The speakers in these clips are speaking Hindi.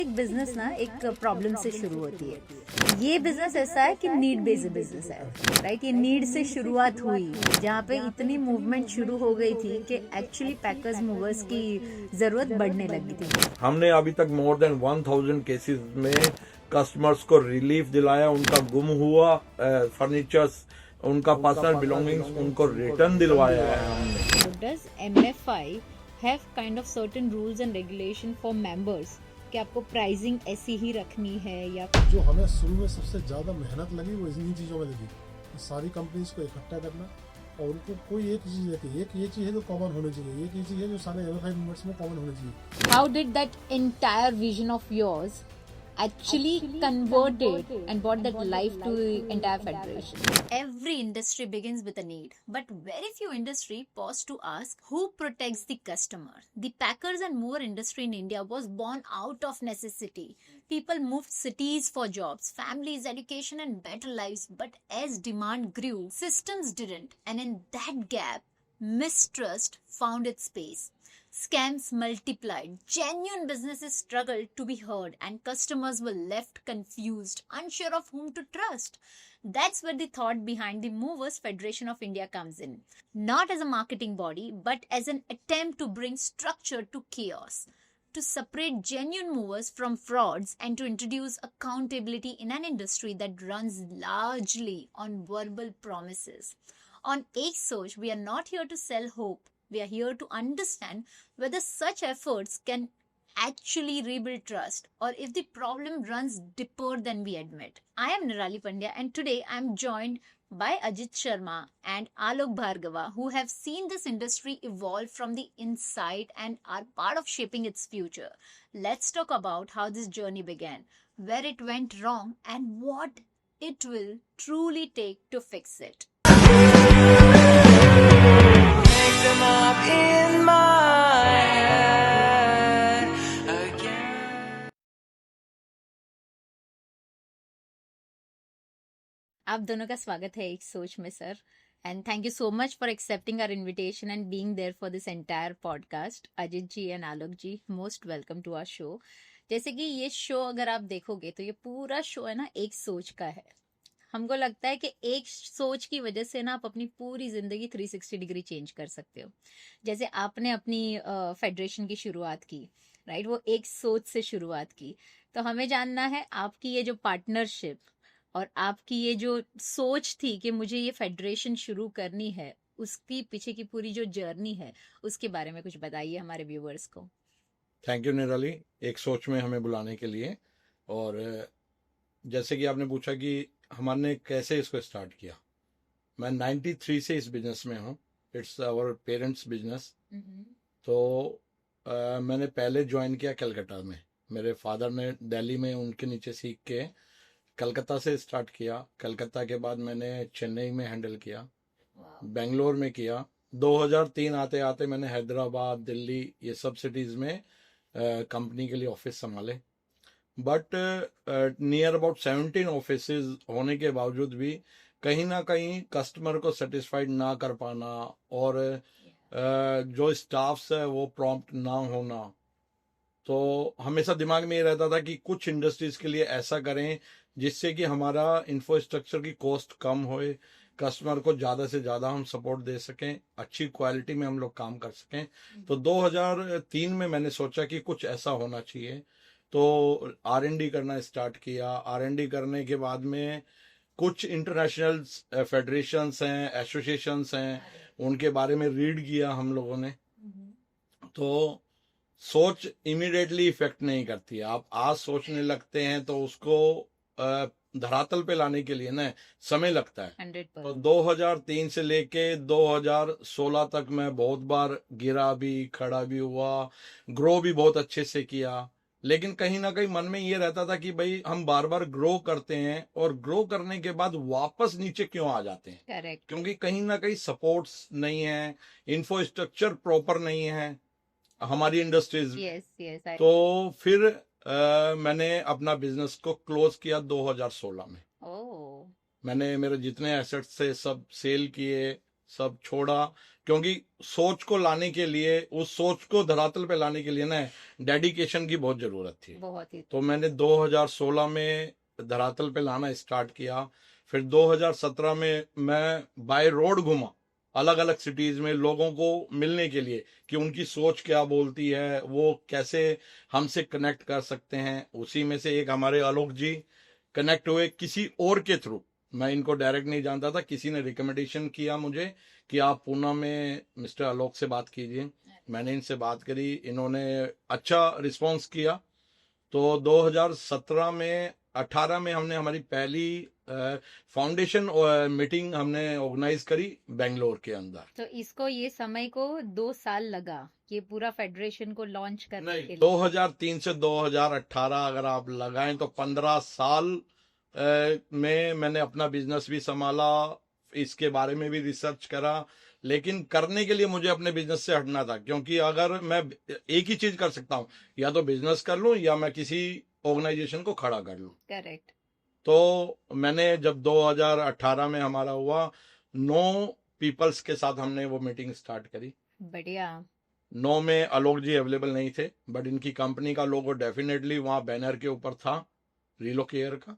एक बिजनेस ना एक प्रॉब्लम से शुरू होती है। ये बिजनेस ऐसा है कि नीड बेस्ड बिजनेस है, राइट। ये नीड से शुरुआत हुई, जहाँ पे इतनी मूवमेंट शुरू हो गई थी कि एक्चुअली पैकर्स मूवर्स की जरूरत बढ़ने लगी थी। हमने अभी तक मोर देन 1000 केसेस में कस्टमर्स को रिलीफ दिलाया, उनका गुम हुआ फर्नीचर्स, उनका पर्सनल बिलोंगिंग्स उनको रिटर्न दिलवाया है हमने। Does MFI have kind of certain rules and regulation for members कि आपको प्राइसिंग ऐसी ही रखनी है, या जो हमें शुरू में सबसे ज़्यादा मेहनत लगी वो इन्हीं चीज़ों में लगी, सारी कंपनीज को इकट्ठा करना और उनको कोई एक चीज़ रहती है, एक ये चीज़ है जो कॉमन होनी चाहिए, एक ये चीज़ है जो सारे MFI मेंबर्स में कॉमन होनी चाहिए। How did that entire vision of yours actually converted and brought that life to the entire federation? Every industry begins with a need, but very few industry pause to ask who protects the customer. The packers and mower industry in India was born out of necessity. People moved cities for jobs, families, education and better lives, but as demand grew, systems didn't, and in that gap, mistrust found its space. Scams multiplied, genuine businesses struggled to be heard, and customers were left confused, unsure of whom to trust. That's where the thought behind the Movers Federation of India comes in. Not as a marketing body, but as an attempt to bring structure to chaos, to separate genuine movers from frauds, and to introduce accountability in an industry that runs largely on verbal promises. On Ek Soch, we are not here to sell hope. We are here to understand whether such efforts can actually rebuild trust, or if the problem runs deeper than we admit. I am Nirali Pandya, and today I am joined by Ajit Sharma and Alok Bhargava, who have seen this industry evolve from the inside and are part of shaping its future. Let's talk about how this journey began, where it went wrong, and what it will truly take to fix it. Them up in my head again. आप दोनों का स्वागत है एक सोच में sir, and thank you so much for accepting our invitation and being there for this entire podcast. Ajit ji and Alok ji, most welcome to our show. जैसे कि ये शो अगर आप देखोगे तो ये पूरा शो है ना एक सोच का है। हमको लगता है कि एक सोच की वजह से ना आप अपनी पूरी जिंदगी 360 डिग्री चेंज कर सकते हो। जैसे आपने अपनी फेडरेशन की शुरुआत की, राइट, वो एक सोच से शुरुआत की। तो हमें जानना है आपकी ये जो पार्टनरशिप और आपकी ये जो सोच थी कि मुझे ये फेडरेशन शुरू करनी है, उसकी पीछे की पूरी जो जर्नी है उसके बारे में कुछ बताइए हमारे व्यूअर्स को। थैंक यू निराली, एक सोच में हमें बुलाने के लिए। और जैसे कि आपने पूछा कि हमने कैसे इसको स्टार्ट किया, मैं 93 से इस बिजनेस में हूँ। It's our parents business. तो मैंने पहले ज्वाइन किया कलकत्ता में। मेरे फादर ने दिल्ली में उनके नीचे सीख के कलकत्ता से स्टार्ट किया। कलकत्ता के बाद मैंने चेन्नई में हैंडल किया, बेंगलोर में किया। 2003 आते आते मैंने हैदराबाद, दिल्ली, ये सब सिटीज़ में कंपनी के लिए ऑफिस संभाले। बट नियर अबाउट 17 ऑफिस होने के बावजूद भी कहीं ना कहीं कस्टमर को सेटिस्फाइड ना कर पाना, और जो स्टाफ्स है वो प्रॉम्प्ट ना होना। तो हमेशा दिमाग में ये रहता था कि कुछ इंडस्ट्रीज के लिए ऐसा करें जिससे कि हमारा इंफ्रास्ट्रक्चर की कॉस्ट कम होए, कस्टमर को ज़्यादा से ज़्यादा हम सपोर्ट दे सकें, अच्छी क्वालिटी में हम लोग काम कर सकें। तो 2003 में मैंने सोचा कि कुछ ऐसा होना चाहिए। तो R&D करना स्टार्ट किया। R&D करने के बाद में कुछ इंटरनेशनल फेडरेशंस हैं, एसोसिएशंस हैं, उनके बारे में रीड किया हम लोगों ने। तो सोच इमीडिएटली इफेक्ट नहीं करती है। आप आज सोचने लगते हैं तो उसको धरातल पे लाने के लिए ना समय लगता है। 100%। तो 2003 से लेके 2016 तक मैं बहुत बार गिरा भी, खड़ा भी हुआ, ग्रो भी बहुत अच्छे से किया। लेकिन कहीं ना कहीं मन में ये रहता था कि भाई हम बार बार ग्रो करते हैं और ग्रो करने के बाद वापस नीचे क्यों आ जाते हैं। करेक्ट। क्योंकि कहीं ना कहीं सपोर्ट्स नहीं है, इंफ्रास्ट्रक्चर प्रॉपर नहीं है हमारी इंडस्ट्रीज। yes, तो फिर मैंने अपना बिजनेस को क्लोज किया 2016 में। मैंने मेरे जितने एसेट्स थे सब सेल किए, सब छोड़ा, क्योंकि सोच को लाने के लिए, उस सोच को धरातल पे लाने के लिए ना डेडिकेशन की बहुत जरूरत थी। बहुत ही तो मैंने 2016 में धरातल पे लाना स्टार्ट किया। फिर 2017 में मैं बाय रोड घूमा अलग अलग सिटीज में लोगों को मिलने के लिए कि उनकी सोच क्या बोलती है, वो कैसे हमसे कनेक्ट कर सकते हैं। उसी में से एक हमारे आलोक जी कनेक्ट हुए किसी और के थ्रू। मैं इनको डायरेक्ट नहीं जानता था, किसी ने रिकमेंडेशन किया मुझे कि आप पूना में मिस्टर आलोक से बात कीजिए। मैंने इनसे बात करी, इन्होंने अच्छा रिस्पांस किया। तो 2017 में 18 में हमने हमारी पहली फाउंडेशन मीटिंग हमने ऑर्गेनाइज करी बेंगलोर के अंदर। तो इसको ये समय को 2 साल लगा ये पूरा फेडरेशन को लॉन्च करने नहीं, के लिए। 2003 से 2018 अगर आप लगाएं तो 15 साल में मैंने अपना बिजनेस भी संभाला, इसके बारे में भी रिसर्च करा। लेकिन करने के लिए मुझे अपने बिजनेस से हटना था, क्योंकि अगर मैं एक ही चीज कर सकता हूँ, या तो बिजनेस कर लूं या मैं किसी ऑर्गेनाइजेशन को खड़ा कर लूं। करेक्ट। तो मैंने जब 2018 में हमारा हुआ, 9 पीपल्स के साथ हमने वो मीटिंग स्टार्ट करी। बढ़िया। 9 में आलोक जी अवेलेबल नहीं थे, बट इनकी कंपनी का लोगो डेफिनेटली वहां बैनर के ऊपर था, रिलोकेयर का,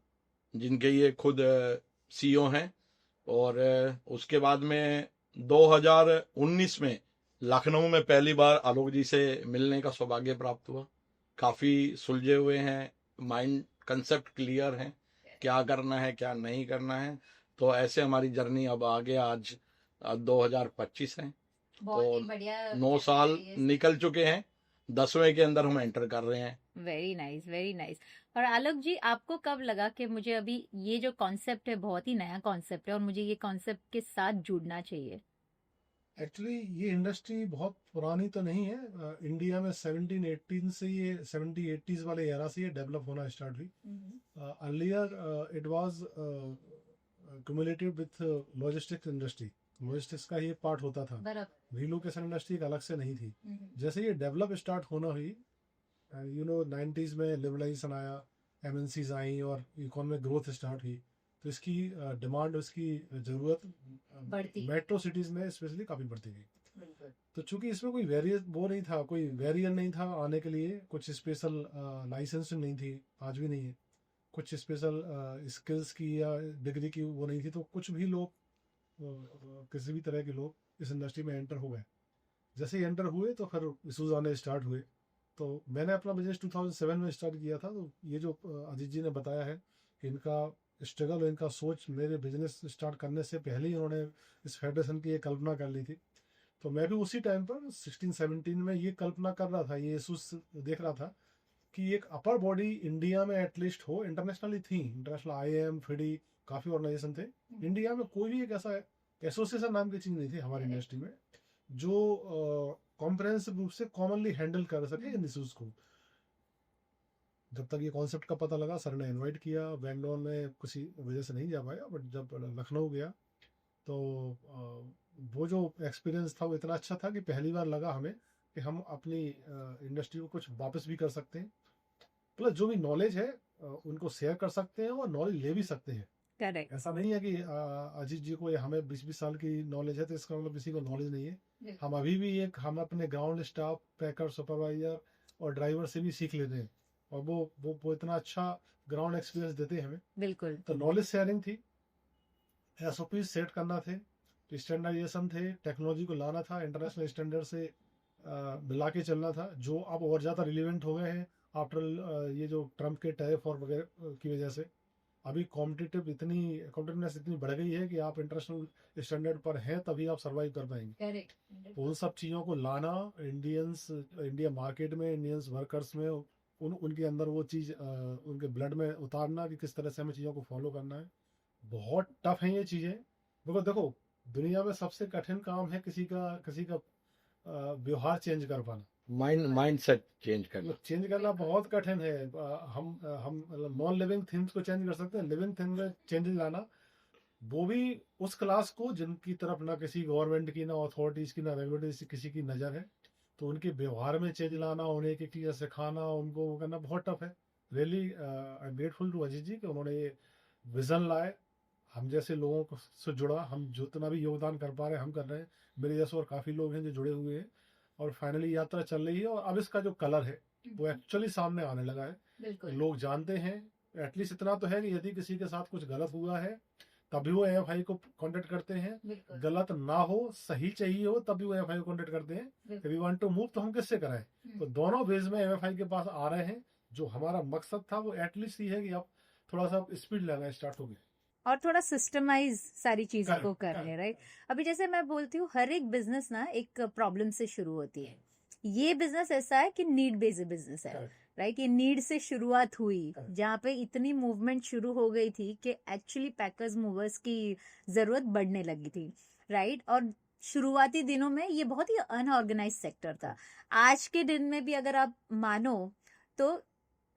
जिनके ये खुद सीईओ हैं। और उसके बाद में 2019 में लखनऊ में पहली बार आलोक जी से मिलने का सौभाग्य प्राप्त हुआ। काफी सुलझे हुए हैं, माइंड कंसेप्ट क्लियर है, क्या करना है क्या नहीं करना है। तो ऐसे हमारी जर्नी अब आगे आज 2025 है। बहुत ही तो बढ़िया। 9 साल निकल चुके हैं, 10वें के अंदर हम एंटर कर रहे हैं। Very nice, very nice. और आलोक जी, आपको कब लगा कि मुझे अभी ये जो कॉन्सेप्ट है बहुत ही नया कॉन्सेप्ट है और मुझे ये कॉन्सेप्ट के साथ जुड़ना चाहिए? एक्चुअली ये इंडस्ट्री बहुत पुरानी तो नहीं है। इंडिया में 1718 से ये 70-80s वाले एरा से ये डेवलप होना स्टार्ट हुई। Earlier it was cumulated with logistics industry. Logistics का ये पार्ट होता था, बराबर। रिलोकेशन इंडस्ट्री एक अलग से नहीं थी। जैसे ये डेवलप स्टार्ट होना हुई, 90s में लिबरलाइजेशन आया, एमएनसीज आई और इकोनॉमिक ग्रोथ स्टार्ट हुई, तो इसकी डिमांड, उसकी ज़रूरत बढ़ती। मेट्रो सिटीज़ में स्पेशली काफ़ी बढ़ती गई। तो चूंकि इसमें कोई नहीं था, कोई बैरियर नहीं था आने के लिए, कुछ स्पेशल लाइसेंस नहीं थी, आज भी नहीं है, कुछ स्पेशल स्किल्स की या डिग्री की वो नहीं थी, तो कुछ भी लोग, किसी भी तरह के लोग इस इंडस्ट्री में एंटर हो गए। जैसे ही एंटर हुए तो फिर इशूज़ आने स्टार्ट हुए। तो मैंने अपना बिजनेस 2007 में स्टार्ट किया था। तो ये जो अजीत जी ने बताया है कि इनका स्ट्रगल और इनका सोच मेरे बिजनेस स्टार्ट करने से पहले ही उन्होंने इस फेडरेशन की एक कल्पना कर ली थी। तो मैं भी उसी टाइम पर 16-17 में ये कल्पना कर रहा था, ये इशूज देख रहा था कि एक अपर बॉडी इंडिया में एटलीस्ट हो। इंटरनेशनली थी, इंटरनेशनल IIM, FIDI, काफ़ी ऑर्गेनाइजेशन थे। इंडिया में कोई भी एक ऐसा एसोसिएशन नाम की चीज़ नहीं थी हमारी इंडस्ट्री में जो कॉम्प्रहेंसिव रूप से कॉमनली हैंडल कर सके इन इशूज़ को। जब तक ये कॉन्सेप्ट का पता लगा, सर ने इनवाइट किया। बेंगलोर में किसी वजह से नहीं जा पाया, बट जब लखनऊ गया तो वो जो एक्सपीरियंस था वो इतना अच्छा था कि पहली बार लगा हमें कि हम अपनी इंडस्ट्री को कुछ वापस भी कर सकते हैं, प्लस जो भी नॉलेज है उनको शेयर कर सकते हैं और नॉलेज ले भी सकते हैं। करेक्ट। ऐसा नहीं है कि अजीत जी को या हमें 20-20 साल की नॉलेज है तो इसका मतलब किसी को नॉलेज नहीं है। हम अभी भी हम अपने ग्राउंड स्टाफ, पैकर, सुपरवाइजर और ड्राइवर से भी सीख लेते हैं, और वो इतना अच्छा ग्राउंड एक्सपीरियंस देते हैं हमें। बिल्कुल। तो नॉलेज शेयरिंग थी, SOP सेट करना थे, स्टैंडर्डाइजेशन थे, टेक्नोलॉजी को लाना था, इंटरनेशनल स्टैंडर्ड से मिला के चलना था, जो अब और ज़्यादा रिलेवेंट हो गए हैं आफ्टर ये जो ट्रम्प के टैरिफ और वगैरह की वजह से। अभी कॉम्पिटिटिवनेस इतनी बढ़ गई है कि आप इंटरनेशनल स्टैंडर्ड पर हैं तभी आप सर्वाइव कर पाएंगे। करेक्ट। तो उन सब चीज़ों को लाना, इंडिया मार्केट में, इंडियंस वर्कर्स में, उनके अंदर वो चीज़ उनके ब्लड में उतारना कि किस तरह से हमें चीज़ों को फॉलो करना है। बहुत टफ है ये चीज़ें, बिकॉज देखो दुनिया में सबसे कठिन काम है किसी का व्यवहार चेंज कर पाना, माइंड सेट चेंज करना बहुत कठिन है। हम नॉन लिविंग थिंग्स को चेंज कर सकते हैं, लिविंग थिंग में चेंज लाना, वो भी उस क्लास को जिनकी तरफ ना किसी गवर्नमेंट की, ना अथॉरिटीज की, ना रेगुलेटरी किसी की नज़र है, तो उनके व्यवहार में चेंज लाना, उन्हें एक चीज़ सिखाना, उनको वो करना बहुत टफ है। Really I am grateful to Ajit ji कि उन्होंने ये विजन लाए, हम जैसे लोगों से जुड़ा, हम जितना भी योगदान कर पा रहे हैं हम कर रहे हैं। मेरे जैसे और काफ़ी लोग हैं जो जुड़े हुए हैं, और फाइनली यात्रा चल रही है। और अब इसका जो कलर है वो एक्चुअली सामने आने लगा है। बिल्कुल लोग जानते हैं, एटलीस्ट इतना तो है कि यदि किसी के साथ कुछ गलत हुआ है तभी वो एएफआई को कांटेक्ट करते हैं। बिल्कुल गलत ना हो, सही चाहिए हो, तब भी वो एएफआई को कांटेक्ट करते हैं। वी वांट टू मूव, तो हम किससे कराएं? तो दोनों वेज में एएफआई के पास आ रहे हैं। जो हमारा मकसद था वो एटलीस्ट ये है कि अब थोड़ा सा स्पीड लेना स्टार्ट हो गया। और थोड़ा सिस्टमाइज सारी चीजों को Correct, कर रहे हैं, correct, राइट। अभी जैसे मैं बोलती हूँ, हर एक बिजनेस ना एक प्रॉब्लम से शुरू होती है। ये बिजनेस ऐसा है कि नीड बेस्ड बिजनेस है, Correct. राइट। ये नीड से शुरुआत हुई, Correct. जहाँ पे इतनी मूवमेंट शुरू हो गई थी कि एक्चुअली पैकर्स मूवर्स की जरूरत बढ़ने लगी थी, राइट। और शुरुआती दिनों में ये बहुत ही अनऑर्गेनाइज सेक्टर था। आज के दिन में भी अगर आप मानो तो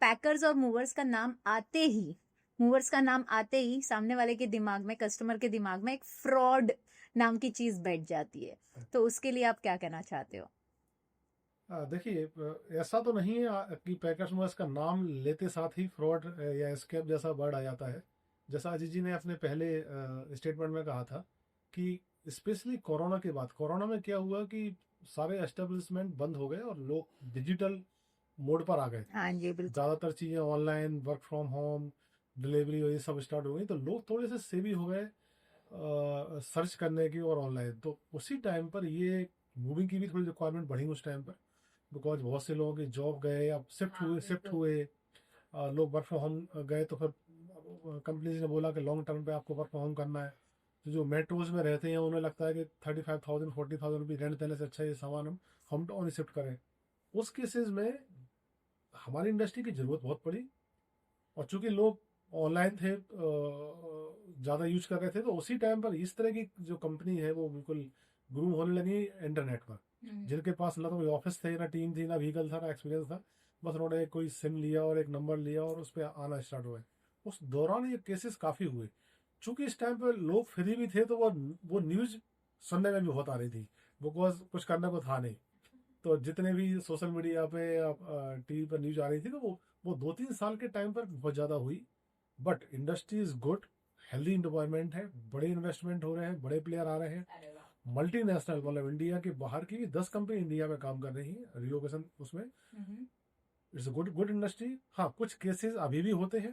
पैकर्स और मूवर्स का नाम आते ही सामने वाले के दिमाग में, कस्टमर के दिमाग में एक फ्रॉड नाम की चीज बैठ जाती है। तो उसके लिए आप क्या कहना चाहते हो? देखिए, ऐसा तो नहीं है कि पैकर्स मूवर्स का नाम लेते साथ ही फ्रॉड या स्कैम जैसा वर्ड आ जाता है। जैसा अजीत जी ने अपने पहले स्टेटमेंट में कहा था कि स्पेशली कोरोना के बाद, कोरोना में क्या हुआ कि सारे एस्टेब्लिशमेंट बंद हो गए और लोग डिजिटल मोड पर आ गए। हाँ जी, बिल्कुल। ज़्यादातर चीज़ें online, work from home, delivery और ये सब स्टार्ट हो गई, तो लोग थोड़े से सेवी हो गए सर्च करने की और ऑनलाइन। तो उसी टाइम पर ये मूविंग की भी थोड़ी रिक्वायरमेंट बढ़ी उस टाइम पर, बिकॉज बहुत से लोगों के जॉब गए, अब शिफ्ट हुए, लोग वर्क फ्रॉम होम गए, तो फिर कंपनीज ने बोला कि लॉन्ग टर्म पे आपको वर्क फ्रॉम होम करना है। तो जो मेट्रोज में रहते हैं उन्हें लगता है कि 35,000 40,000 रुपये रेंट देने से अच्छा ये सामान हम होम टाउन शिफ्ट करें। उस केसेस में हमारी इंडस्ट्री की ज़रूरत बहुत पड़ी, और चूंकि लोग ऑनलाइन थे, ज़्यादा यूज कर रहे थे, तो उसी टाइम पर इस तरह की जो कंपनी है वो बिल्कुल ग्रूम होने लगी इंटरनेट पर। जिनके पास ना तो कोई ऑफिस थे, ना टीम थी, ना व्हीकल था, ना एक्सपीरियंस था, बस उन्होंने कोई सिम लिया और एक नंबर लिया और उस पर आना स्टार्ट हुए। उस दौरान ये केसेस काफ़ी हुए। चूंकि इस टाइम पर लोग फ्री भी थे, तो वो न्यूज़ सुनने में भी बहुत आ रही थी, बिकॉज कुछ करने को था नहीं। तो जितने भी सोशल मीडिया पे या टीवी पर न्यूज आ रही थी, तो वो 2-3 साल के टाइम पर बहुत ज़्यादा हुई। But industry is good, healthy environment है, बड़े इन्वेस्टमेंट हो रहे हैं, बड़े प्लेयर आ रहे हैं, मल्टीनेशनल, मतलब इंडिया के बाहर की भी 10 कंपनी इंडिया में काम कर रही है रिलोकेशन उसमें। It's good industry. हाँ, कुछ केसेस अभी भी होते हैं,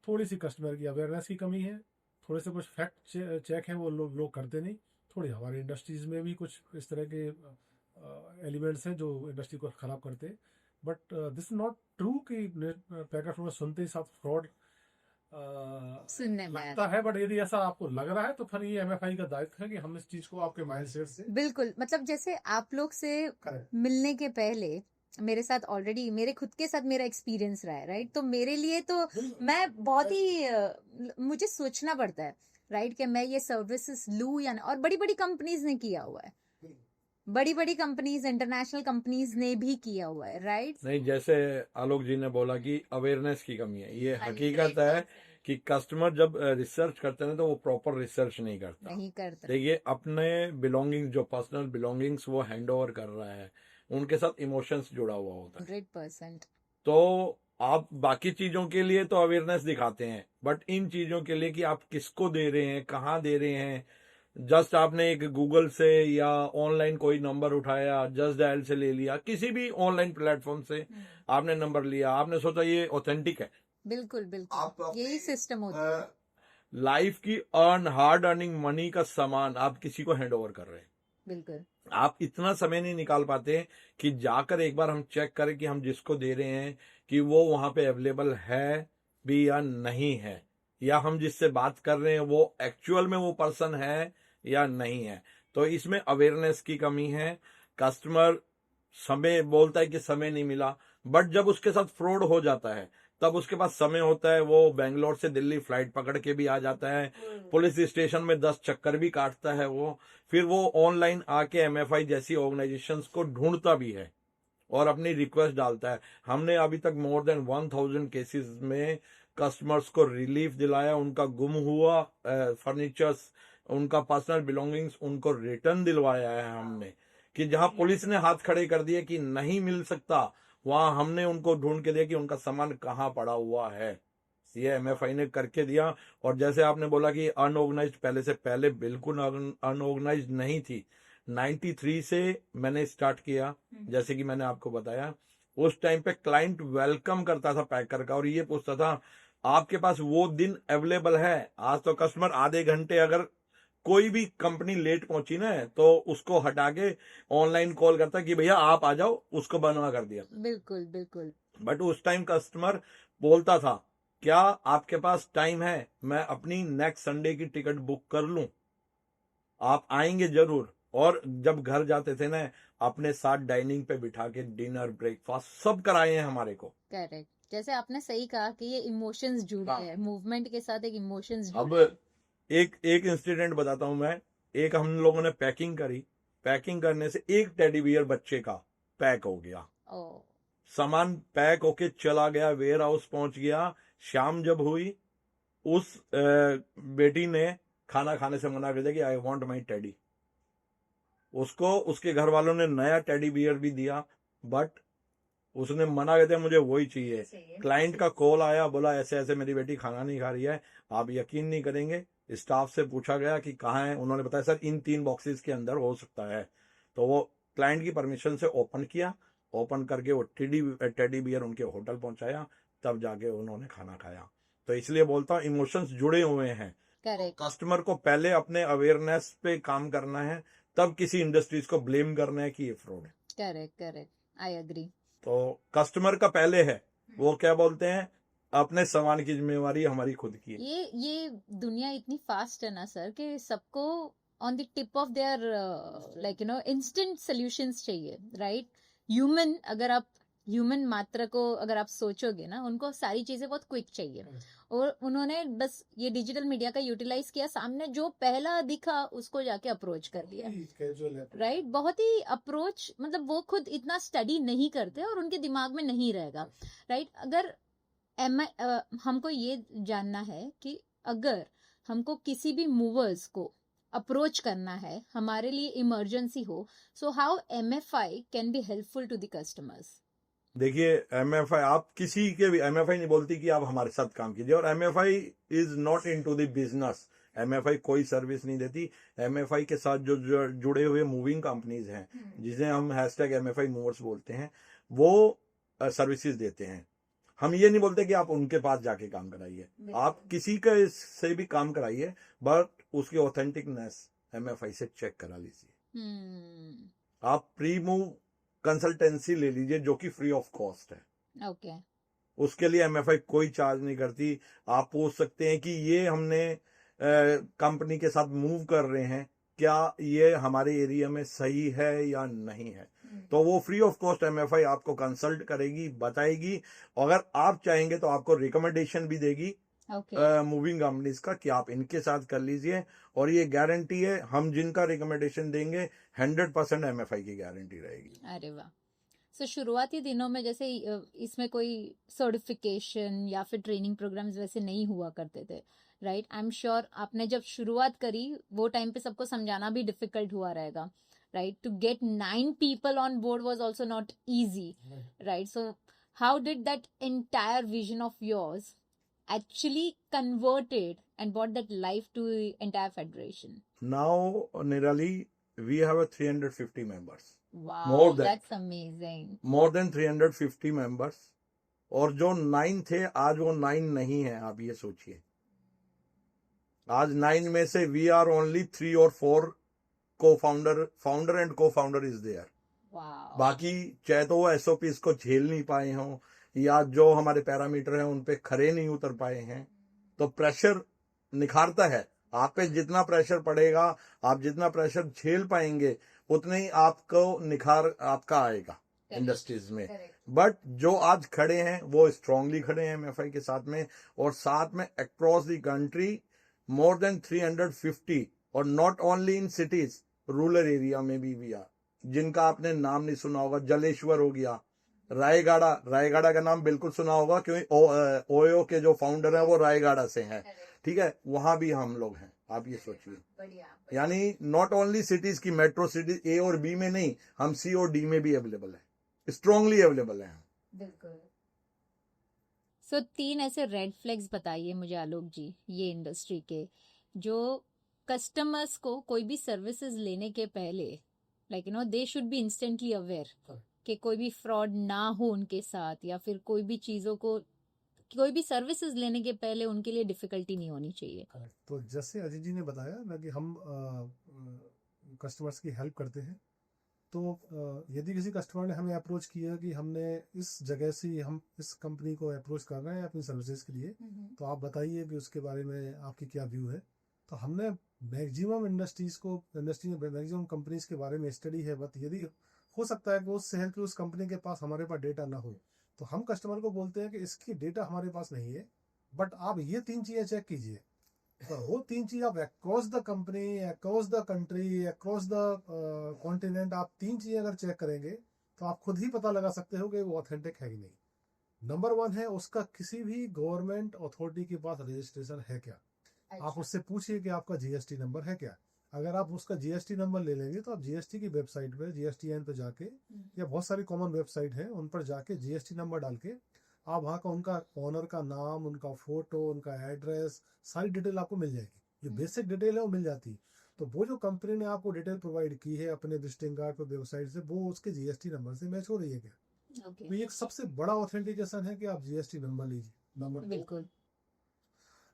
थोड़ी सी कस्टमर की अवेयरनेस की कमी है, थोड़े से कुछ फैक्ट चेक है वो लोग करते नहीं। थोड़ी हमारी इंडस्ट्रीज में भी कुछ इस तरह के एलिमेंट्स हैं जो इंडस्ट्री को खराब करते हैं। But this is not true कि पैकेट में सुनते ही साथ फ्रॉड सुनने में लगता है। बट यदि ऐसा आपको लग रहा है तो फिर ये एमएफआई का दायित्व है कि हम इस चीज को आपके माइंडसेट से बिल्कुल, मतलब जैसे आप लोग से करें। मिलने के पहले मेरे साथ ऑलरेडी, मेरे खुद के साथ मेरा एक्सपीरियंस रहा है, राइट। तो मेरे लिए तो मैं बहुत ही मुझे सोचना पड़ता है, राइट, कि मैं ये सर्विसेज लूँ या ना। और बड़ी बड़ी कंपनीज ने किया हुआ है, बड़ी बड़ी कंपनीज, इंटरनेशनल कंपनीज ने भी किया हुआ है, राइट। नहीं, जैसे आलोक जी ने बोला कि अवेयरनेस की कमी है, ये हकीकत है कि कस्टमर जब रिसर्च करते हैं तो वो प्रॉपर रिसर्च नहीं करता। नहीं करता। देखिए, अपने बिलोंगिंग्स, जो पर्सनल बिलोंगिंग्स वो हैंड ओवर कर रहा है, उनके साथ इमोशंस जुड़ा हुआ होता है। 100%। तो आप बाकी चीजों के लिए तो अवेयरनेस दिखाते हैं, बट इन चीजों के लिए कि आप किसको दे रहे हैं, कहाँ दे रहे हैं, जस्ट आपने एक गूगल से या ऑनलाइन कोई नंबर उठाया, जस्ट डायल से ले लिया, किसी भी ऑनलाइन प्लेटफॉर्म से आपने नंबर लिया, आपने सोचा ये ऑथेंटिक है। बिल्कुल आप बिल्कुल, अपने, यही सिस्टम होता है। लाइफ की हार्ड अर्निंग मनी का सामान आप किसी को हैंड ओवर कर रहे हैं। बिल्कुल। आप इतना समय नहीं निकाल पाते कि जाकर एक बार हम चेक करें कि हम जिसको दे रहे हैं कि वो वहां पे अवेलेबल है भी या नहीं है, या हम जिससे बात कर रहे हैं वो एक्चुअल में वो पर्सन है या नहीं है। तो इसमें अवेयरनेस की कमी है। कस्टमर समय बोलता है कि समय नहीं मिला, बट जब उसके साथ फ्रॉड हो जाता है तब उसके पास समय होता है, वो बेंगलोर से दिल्ली फ्लाइट पकड़ के भी आ जाता है, पुलिस स्टेशन में 10 चक्कर भी काटता है वो, फिर वो ऑनलाइन आके एमएफआई जैसी ऑर्गेनाइजेशंस को ढूंढता भी है और अपनी रिक्वेस्ट डालता है। हमने अभी तक मोर देन 1000 केसेस में कस्टमर्स को रिलीफ दिलाया, उनका गुम हुआ फर्नीचर्स, उनका पर्सनल बिलोंगिंग्स, उनको रिटर्न दिलवाया है हमने। कि जहां पुलिस ने हाथ खड़े कर दिए कि नहीं मिल सकता, वहां हमने उनको ढूंढ के दिया कि उनका सामान कहाँ पड़ा हुआ है। ये एमएफआई ने करके दिया। और जैसे आपने बोला कि अनऑर्गेनाइज्ड पहले से, पहले बिल्कुल अनऑर्गेनाइज्ड नहीं थी। 93 से मैंने स्टार्ट किया, जैसे कि मैंने आपको बताया। उस टाइम पे क्लाइंट वेलकम करता था पैकर का, और ये पूछता था आपके पास वो दिन अवेलेबल है। आज तो कस्टमर आधे घंटे, अगर कोई भी कंपनी लेट पहुंची ना तो उसको हटा के ऑनलाइन कॉल करता कि भैया आप आ जाओ, उसको बनवा कर दिया। बिल्कुल बिल्कुल। बट उस टाइम कस्टमर बोलता था क्या आपके पास टाइम है, मैं अपनी नेक्स्ट संडे की टिकट बुक कर लूं, आप आएंगे जरूर। और जब घर जाते थे ना, अपने साथ डाइनिंग पे बिठा के डिनर ब्रेकफास्ट सब कराए हैं हमारे को। करेक्ट, जैसे आपने सही कहा कि ये इमोशंस जुड़ते हाँ। हैं, मूवमेंट के साथ एक इमोशंस अब जुड़ते हैं। एक इंसिडेंट बताता हूं मैं। एक हम लोगों ने पैकिंग करी, पैकिंग करने से एक टेडी बियर बच्चे का पैक हो गया। ओ, सामान पैक होके चला गया, वेयर हाउस पहुंच गया। शाम जब हुई, उस बेटी ने खाना खाने से मना कर दिया कि आई वांट माई टेडी। उसको उसके घर वालों ने नया टेडी बियर भी दिया, बट उसने मना कर दिया मुझे वही चाहिए। क्लाइंट का कॉल आया, बोला ऐसे ऐसे मेरी बेटी खाना नहीं खा रही है। आप यकीन नहीं करेंगे, स्टाफ से पूछा गया कि कहाँ है, उन्होंने बताया सर इन 3 बॉक्सेस के अंदर हो सकता है। तो वो क्लाइंट की परमिशन से ओपन किया, ओपन करके वो टेडी बियर उनके होटल पहुंचाया, तब जाके उन्होंने खाना खाया। तो इसलिए बोलता हूँ इमोशंस जुड़े हुए हैं। करेक्ट कस्टमर को पहले अपने अवेयरनेस पे काम करना है, तब किसी इंडस्ट्रीज को ब्लेम करना है कि ये फ्रॉड है। Correct correct, I agree. तो कस्टमर का पहले है, वो क्या बोलते हैं, अपने सामान की जिम्मेवारी हमारी खुद की है। ये दुनिया इतनी फास्ट है ना सर कि सबको on the tip of their like instant solutions चाहिए, राइट। अगर आप ह्यूमन मात्रा को अगर आप सोचोगे ना, उनको सारी चीजें बहुत क्विक चाहिए। और उन्होंने बस ये डिजिटल मीडिया का यूटिलाइज किया, सामने जो पहला दिखा उसको जाके अप्रोच कर दिया, कैजुअल है। राइट। बहुत ही अप्रोच, मतलब वो खुद इतना स्टडी नहीं करते और उनके दिमाग में नहीं रहेगा, राइट। अगर हमको ये जानना है कि अगर हमको किसी भी मूवर्स को अप्रोच करना है, हमारे लिए इमरजेंसी हो, so how MFI can be helpful to the customers. देखिए एमएफआई, आप किसी के भी, एमएफआई नहीं बोलती कि आप हमारे साथ काम कीजिए, और MFI is not into the business. MFI कोई सर्विस नहीं देती। एमएफआई के साथ जो जुड़े हुए मूविंग कंपनीज हैं, जिसे हम #MFI मूवर्स बोलते हैं, वो सर्विसेज देते हैं। हम ये नहीं बोलते कि आप उनके पास जाके काम कराइए, आप किसी का से भी काम कराइए, बट उसकी ऑथेंटिकनेस एमएफआई से चेक करा लीजिए। आप प्री मूव कंसल्टेंसी ले लीजिए जो कि फ्री ऑफ कॉस्ट है। ओके, उसके लिए एमएफआई कोई चार्ज नहीं करती। आप पूछ सकते हैं कि ये हमने कंपनी के साथ मूव कर रहे हैं, क्या ये हमारे एरिया में सही है या नहीं है। तो वो फ्री ऑफ कॉस्ट एमएफआई आपको कंसल्ट करेगी, बताएगी। अगर आप चाहेंगे तो आपको रिकमेंडेशन भी देगी मूविंग कंपनीज का कि आप इनके साथ कर लीजिए। और ये गारंटी है, हम जिनका रिकमेंडेशन देंगे 100% एमएफआई की गारंटी रहेगी। अरे वाह। सो शुरुआती दिनों में जैसे इसमें कोई सर्टिफिकेशन या फिर ट्रेनिंग प्रोग्राम्स वैसे नहीं हुआ करते थे, राइट। आई एम श्योर आपने जब शुरुआत करी वो टाइम पे सबको समझाना भी डिफिकल्ट हुआ रहेगा, right. To get 9 people on board was also not easy, right? So how did that entire vision of yours actually converted and brought that life to the entire federation? Now, Nirali, we have 350 members. Wow, More than- that's amazing. More than 350 members. और जो 9 थे, आज वो 9 नहीं है। आप ये सोचिए, आज 9 में से we are only 3 or 4 founder and co-founder is there. Wow. बाकी चाहे तो वो SOPs को झेल नहीं पाए हों, या जो हमारे पैरामीटर हैं उन पे खरे नहीं उतर पाए हैं, तो प्रेशर निखारता है। आप पे जितना प्रेशर पड़ेगा, आप जितना प्रेशर झेल पाएंगे, उतने ही आपको निखार आपका आएगा इंडस्ट्रीज में। बट जो आज खड़े हैं वो स्ट्रांगली खड़े हैं एमएफआई के साथ में, और साथ में across the country more than 350, और not only in cities, rural area में भी आर, जिनका आपने नाम नहीं सुना होगा। जलेश्वर हो गया, रायगढ़ का नाम बिल्कुल सुना होगा, क्योंकि ओयो के जो फाउंडर हैं वो रायगढ़ से हैं, ठीक है। वहां भी हम लोग हैं, आप ये सोचिए। यानी नॉट ओनली सिटीज की, मेट्रो सिटीज A और B में नहीं, हम C और D में भी अवेलेबल है, स्ट्रांगली अवेलेबल है। बिल्कुल। सो 3 ऐसे रेड फ्लैग्स बताइए मुझे आलोक जी, ये इंडस्ट्री के, जो कस्टमर्स को कोई भी सर्विसेज लेने के पहले they should be instantly aware कि कोई भी फ्रॉड ना हो उनके साथ, या फिर कोई भी चीजों को, कोई भी सर्विसेज लेने के पहले उनके लिए डिफिकल्टी नहीं होनी चाहिए। तो जैसे अजय जी ने बताया ना कि हम कस्टमर्स की हेल्प करते हैं, तो यदि किसी कस्टमर ने हमें अप्रोच किया कि हमने इस जगह से हम इस कंपनी को अप्रोच कर रहे हैं अपनी सर्विसेज के लिए, तो आप बताइए कि उसके बारे में आपकी क्या व्यू है। तो हमने मैक्सिमम इंडस्ट्री में मैक्सिमम कंपनीज के बारे में स्टडी है, बट यदि हो सकता है कि उस शहर की उस कंपनी के पास हमारे पास डेटा ना हो, तो हम कस्टमर को बोलते हैं कि इसकी डेटा हमारे पास नहीं है, बट आप ये 3 चीजें चेक कीजिए। तो वो 3 चीज आप across the company, across the country, across the continent, आप 3 चीजें अगर चेक करेंगे तो आप खुद ही पता लगा सकते हो कि वो ऑथेंटिक है कि नहीं। नंबर 1 है, उसका किसी भी गवर्नमेंट अथॉरिटी के पास रजिस्ट्रेशन है क्या। आप उससे पूछिए कि आपका जीएसटी नंबर है क्या। अगर आप उसका जीएसटी नंबर ले लेंगे तो आप जीएसटी की वेबसाइट पे, जीएसटीएन पे जाके, या बहुत सारी कॉमन वेबसाइट है उन पर जाके जीएसटी नंबर डाल के आप वहाँ का उनका ओनर का नाम, उनका फोटो, उनका एड्रेस, सारी डिटेल आपको मिल जाएगी। जो बेसिक डिटेल है वो मिल जाती है। तो वो जो कंपनी ने आपको डिटेल प्रोवाइड की है अपने विजिटिंग कार्ड पर, वेबसाइट से, वो उसके जीएसटी नंबर से मैच हो रही है क्या। तो ये एक सबसे बड़ा ऑथेंटिकेशन है कि आप जीएसटी नंबर लीजिए। नंबर 2, बिल्कुल,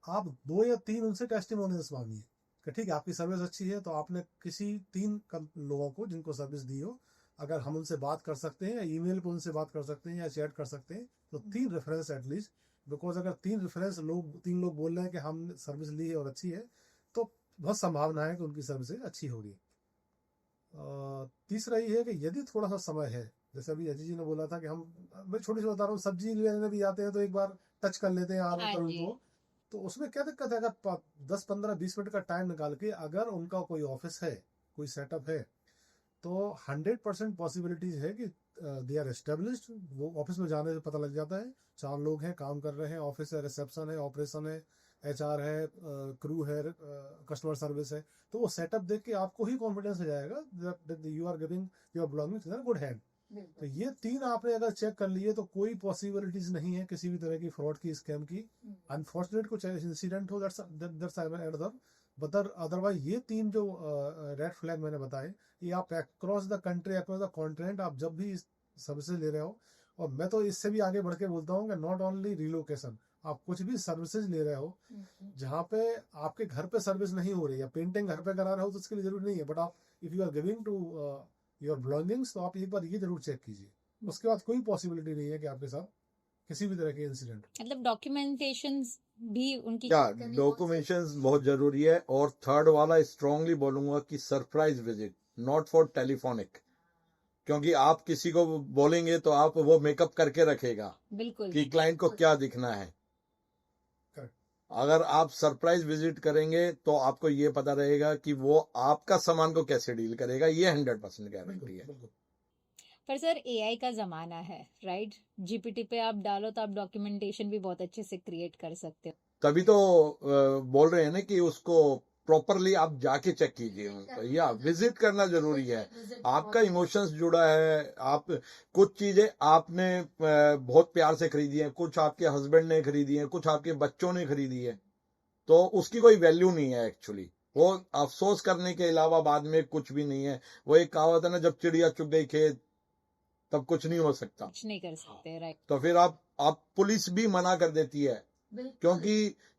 आप 2 या 3 उनसे टेस्टिमोनियल्स मांगिए कि ठीक है आपकी सर्विस अच्छी है, तो आपने किसी 3 लोगों को जिनको सर्विस दी हो, अगर हम उनसे बात कर सकते हैं, या ईमेल पर उनसे बात कर सकते हैं, या चैट कर सकते हैं, तो 3 रेफरेंस एटलीस्ट। बिकॉज अगर 3 रेफरेंस तीन लोग बोल रहे हैं कि हमने सर्विस ली है और अच्छी है, तो बहुत संभावना है कि उनकी सर्विस अच्छी होगी। तीसरा ये है कि यदि थोड़ा सा समय है, जैसे अभी अजय जी ने बोला था कि मैं छोटी सी बता रहा हूँ, सब्जी लेने भी आते हैं तो एक बार टच कर लेते हैं आलू हाँ पर जी। उनको, तो उसमें क्या दिक्कत है। अगर 10 15 20 मिनट का टाइम निकाल के अगर उनका कोई ऑफिस है, कोई सेटअप है, तो 100% पॉसिबिलिटीज है कि दे आर एस्टेब्लिश्ड। वो ऑफिस में जाने से पता लग जाता है 4 लोग हैं, काम कर रहे हैं, ऑफिस है, रिसेप्शन है, ऑपरेशन है, एचआर है, क्रू है, कस्टमर सर्विस है। तो वो सेटअप देख के आपको ही कॉन्फिडेंस हो जाएगा that you are giving your belongings in good hand. तो ये 3 आपने अगर चेक कर लिए तो कोई पॉसिबिलिटीज नहीं है किसी भी तरह की फ्रॉड की, स्कैम की। अनफॉर्चुनेट कुछ इंसिडेंट हो, दैट्स बट अदरवाइज ये 3 जो रेड फ्लैग मैंने बताए, ये आप across the country, across the continent, आप जब भी सर्विसेज ले रहे हो, और मैं तो इससे भी आगे बढ़ के बोलता हूँ कि नॉट ओनली रिलोकेशन, आप कुछ भी सर्विसेज ले रहे हो जहाँ पे आपके घर पे सर्विस नहीं हो रही है, पेंटिंग घर पे करा रहे हो, तो उसके लिए जरूरी नहीं है, बट आप if you are giving to your belongings, तो आप एक बार ये जरूर चेक कीजिए। उसके बाद कोई पॉसिबिलिटी नहीं है कि आपके साथ किसी भी तरह के इंसिडेंट। मतलब डॉक्यूमेंटेशन भी उनकी क्या डॉक्यूमेंटेशन बहुत जरूरी है। और थर्ड वाला स्ट्रांगली बोलूंगा कि surprise visit, not for telephonic, क्योंकि आप किसी को बोलेंगे तो आप वो मेकअप करके रखेगा बिल्कुल कि क्लाइंट को क्या दिखना है। अगर आप सरप्राइज विजिट करेंगे तो आपको ये पता रहेगा कि वो आपका सामान को कैसे डील करेगा, ये 100% गारंटी है। पर सर एआई का जमाना है, राइट? जीपीटी पे आप डालो तो आप डॉक्यूमेंटेशन भी बहुत अच्छे से क्रिएट कर सकते हो। तभी तो बोल रहे हैं ना कि उसको प्रॉपरली आप जाके चेक कीजिए, या विजिट करना जरूरी है। आपका इमोशंस जुड़ा है, आप कुछ चीजें आपने बहुत प्यार से खरीदी है, कुछ आपके हस्बैंड ने खरीदी है, कुछ आपके बच्चों ने खरीदी है, तो उसकी कोई वैल्यू नहीं है एक्चुअली। वो अफसोस करने के अलावा बाद में कुछ भी नहीं है। वो एक कहावत है ना, जब चिड़िया चुग गई खेत तब कुछ नहीं हो सकता। कुछ नहीं कर सकते, राइट? तो फिर आप पुलिस भी मना कर देती है,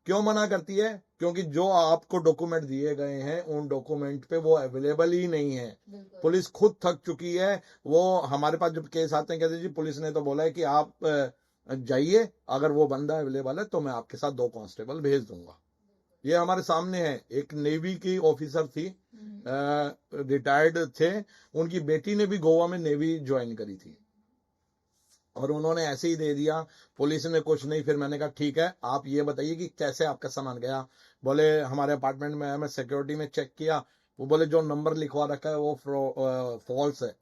क्यों मना करती है? क्योंकि जो आपको डॉक्यूमेंट दिए गए हैं उन डॉक्यूमेंट पे वो अवेलेबल ही नहीं है। पुलिस खुद थक चुकी है। वो हमारे पास जब केस आते हैं कहते हैं जी पुलिस ने तो बोला है कि आप जाइए, अगर वो बंदा अवेलेबल है तो मैं आपके साथ 2 कांस्टेबल भेज दूंगा। ये हमारे सामने है। एक नेवी की ऑफिसर थी, रिटायर्ड थे, उनकी बेटी ने भी गोवा में नेवी ज्वाइन करी थी, और उन्होंने ऐसे ही दे दिया, पुलिस ने कुछ नहीं। फिर मैंने कहा ठीक है, आप ये बताइए कि कैसे आपका सामान गया। बोले हमारे अपार्टमेंट में है, मैं सिक्योरिटी में चेक किया, वो बोले जो नंबर लिखवा रखा है वो फॉल्स है,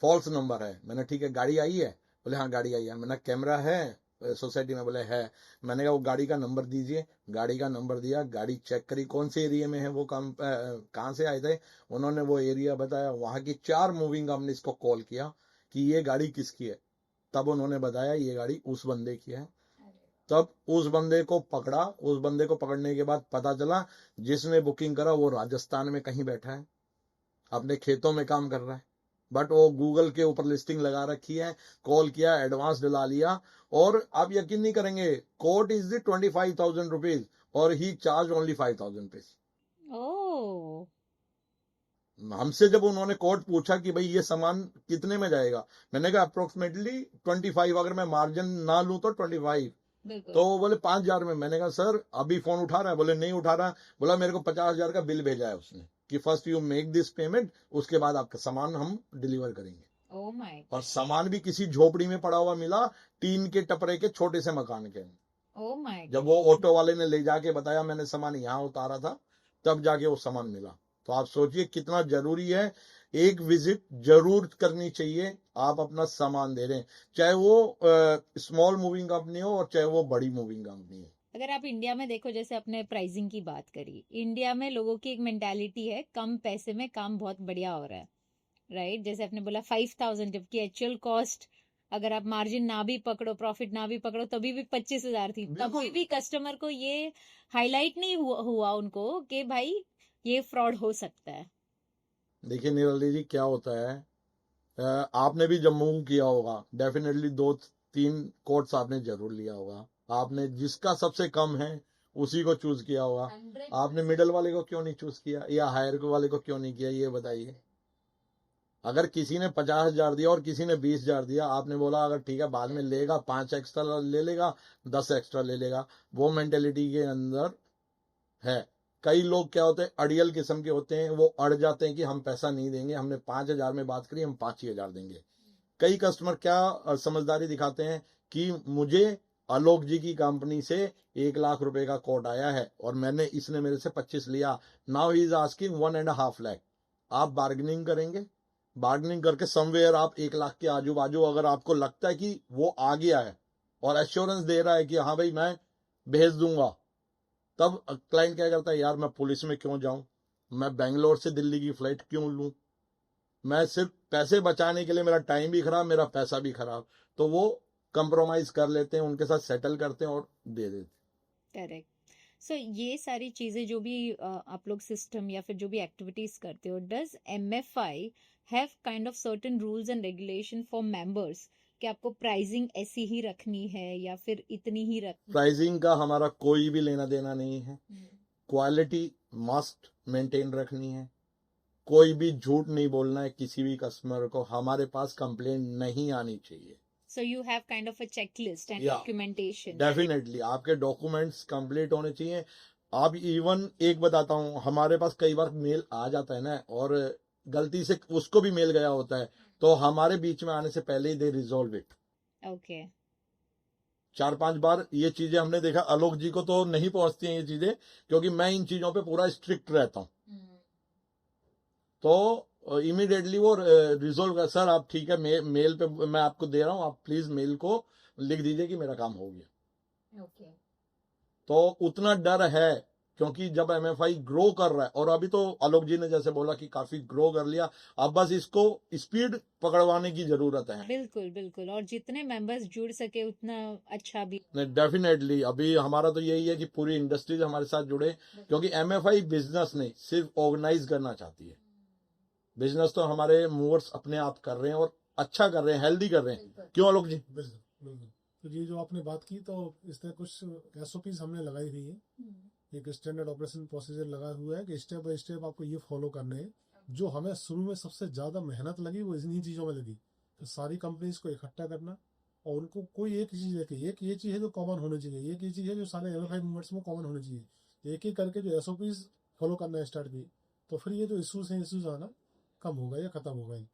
फॉल्स नंबर है। मैंने ठीक है, गाड़ी आई है? बोले हाँ गाड़ी आई है। मैंने कैमरा है सोसाइटी में? बोले है। मैंने कहा वो गाड़ी का नंबर दीजिए। गाड़ी का नंबर दिया, गाड़ी चेक करी कौन से एरिया में है वो, कहाँ से आए थे। उन्होंने वो एरिया बताया, वहां की 4 मूविंग कंपनीज को कॉल किया कि ये गाड़ी किसकी है। तब उन्होंने बताया ये गाड़ी उस बंदे की है। तब उस बंदे को पकड़ा। उस बंदे को पकड़ने के बाद पता चला जिसने बुकिंग करा वो राजस्थान में कहीं बैठा है, अपने खेतों में काम कर रहा है, बट वो गूगल के ऊपर लिस्टिंग लगा रखी है। कॉल किया, एडवांस दिला लिया, और आप यकीन नहीं करेंगे, कोट इज द 25,000 रुपीज और ही चार्ज ओनली 5,000 रुपीज। ओह, हमसे जब उन्होंने कोट पूछा कि भाई ये सामान कितने में जाएगा, मैंने कहा अप्रोक्सीमेटली 25, अगर मैं मार्जिन ना लूं तो 25। बिल्कुल। तो वो बोले 5,000 में। मैंने कहा सर अभी फोन उठा रहा है? बोले नहीं उठा रहा। बोला मेरे को 50,000 का बिल भेजा है उसने कि first you make this payment, उसके बाद आपका सामान हम डिलीवर करेंगे। ओह माय और सामान भी किसी झोपड़ी में पड़ा हुआ मिला, टीन के टपरे के छोटे से मकान के। ओह माय जब वो ऑटो वाले ने ले जाके बताया मैंने सामान यहाँ उतारा था, तब जाके वो सामान मिला। तो आप सोचिए कितना जरूरी है, एक विजिट जरूर करनी चाहिए। आप अपना सामान दे रहे हैं, चाहे वो स्मॉल मूविंग कंपनी हो और चाहे वो बड़ी मूविंग कंपनी हो। अगर आप इंडिया में देखो, जैसे अपने प्राइसिंग की बात करी, इंडिया में लोगों की एक मेंटालिटी है कम पैसे में काम बहुत बढ़िया हो रहा है, राइट? जैसे आपने बोला 5,000, जबकि एक्चुअल कॉस्ट अगर आप मार्जिन ना भी पकड़ो, प्रॉफिट ना भी पकड़ो, तभी भी 25,000 थी। बिल्कुल। तभी भी कस्टमर को ये हाईलाइट नहीं हुआ उनको कि भाई ये फ्रॉड हो सकता है। देखिए निरली जी क्या होता है, आपने भी जब मूव किया होगा डेफिनेटली 2-3 कोर्स आपने जरूर लिया होगा। आपने जिसका सबसे कम है उसी को चूज किया होगा। आपने मिडल वाले को क्यों नहीं चूज किया, या हायर वाले को क्यों नहीं किया, ये बताइए। अगर किसी ने 50,000 दिया और किसी ने 20,000 दिया, आपने बोला अगर ठीक है बाद में लेगा, 5 एक्स्ट्रा ले लेगा, 10 एक्स्ट्रा ले लेगा, वो मेंटेलिटी के अंदर है। कई लोग क्या होते हैं, अड़ियल किस्म के होते हैं, वो अड़ जाते हैं कि हम पैसा नहीं देंगे, हमने 5,000 में बात करी, हम 5,000 देंगे। कई कस्टमर क्या समझदारी दिखाते हैं कि मुझे आलोक जी की कंपनी से 1 लाख रुपए का कोट आया है और इसने मेरे से 25 लिया, now he is asking 1.5 lakh. आप बार्गेनिंग करेंगे, बार्गेनिंग करके समवेयर आप 1 लाख के आजू बाजू, अगर आपको लगता है कि वो आ गया है और एश्योरेंस दे रहा है कि हाँ भाई मैं भेज दूंगा, तब क्लाइंट क्या करता है, यार मैं पुलिस में क्यों जाऊं, मैं बेंगलोर से दिल्ली की फ्लाइट क्यों लूं, मैं सिर्फ पैसे बचाने के लिए मेरा टाइम भी खराब, मेरा पैसा भी खराब। तो वो कंप्रोमाइज कर लेते हैं, उनके साथ सेटल करते हैं और दे देते हैं। करेक्ट। सो ये सारी चीजें जो भी आप लोग सिस्टम या फिर जो भी एक्टिविटीज करते हो, does MFI have kind of certain rules and regulation for members कि आपको प्राइसिंग ऐसी ही रखनी है या फिर इतनी ही रखनी प्राइसिंग का हमारा कोई भी लेना देना नहीं है। है? क्वालिटी मस्ट मेंटेन रखनी है, कोई भी झूठ नहीं बोलना है किसी भी कस्टमर को, हमारे पास कंप्लेंट नहीं आनी चाहिए। So you have kind of a checklist and Yeah. documentation. Definitely आपके डॉक्यूमेंट्स कंप्लीट होने चाहिए। आप इवन एक बताता हूँ, हमारे पास कई बार मेल आ जाता है ना, और गलती से उसको भी मेल गया होता है, तो हमारे बीच में आने से पहले ही दे रिजॉल्व इट। Okay. 4-5 बार ये चीजें हमने देखा। आलोक जी को तो नहीं पहुंचती हैं ये चीजें, क्योंकि मैं इन चीजों पे पूरा स्ट्रिक्ट रहता हूँ। तो इमीडिएटली वो रिजोल्व कर, सर आप ठीक है, मेल पे मैं आपको दे रहा हूँ, आप प्लीज मेल को लिख दीजिए कि मेरा काम हो गया। Okay. तो उतना डर है, क्योंकि जब MFI ग्रो कर रहा है, और अभी तो आलोक जी ने जैसे बोला कि काफी ग्रो कर लिया, अब बस इसको स्पीड पकड़वाने की जरूरत है। बिल्कुल बिल्कुल, और जितने मेंबर्स जुड़ सके उतना अच्छा भी। डेफिनेटली अभी हमारा तो यही है कि पूरी इंडस्ट्रीज हमारे साथ जुड़े, क्योंकि MFI बिजनेस नहीं सिर्फ ऑर्गेनाइज करना चाहती है। बिजनेस तो हमारे मूवर्स अपने आप कर रहे हैं और अच्छा कर रहे हैं, हेल्दी कर रहे हैं। क्यों आलोक जी? बिल्कुल बिल्कुल। तो ये जो आपने बात की, तो इस तरह कुछ SOPs हमने लगाई हुई है, एक स्टैंडर्ड ऑपरेशन प्रोसीजर लगा हुआ है कि स्टेप बाय स्टेप आपको ये फॉलो करने हैं। जो हमें शुरू में सबसे ज्यादा मेहनत लगी वो इन्हीं चीजों में लगी, तो सारी कंपनीज को इकट्ठा करना और उनको कोई एक चीज लेके, एक ये चीज है जो कॉमन होनी चाहिए, एक ये चीज है जो सारे MFI मूवमेंट्स में कॉमन होनी चाहिए, एक एक करके जो SOPs फॉलो करना स्टार्ट की, तो फिर ये जो इश्यूज आना कम होगा या खत्म होगा ही।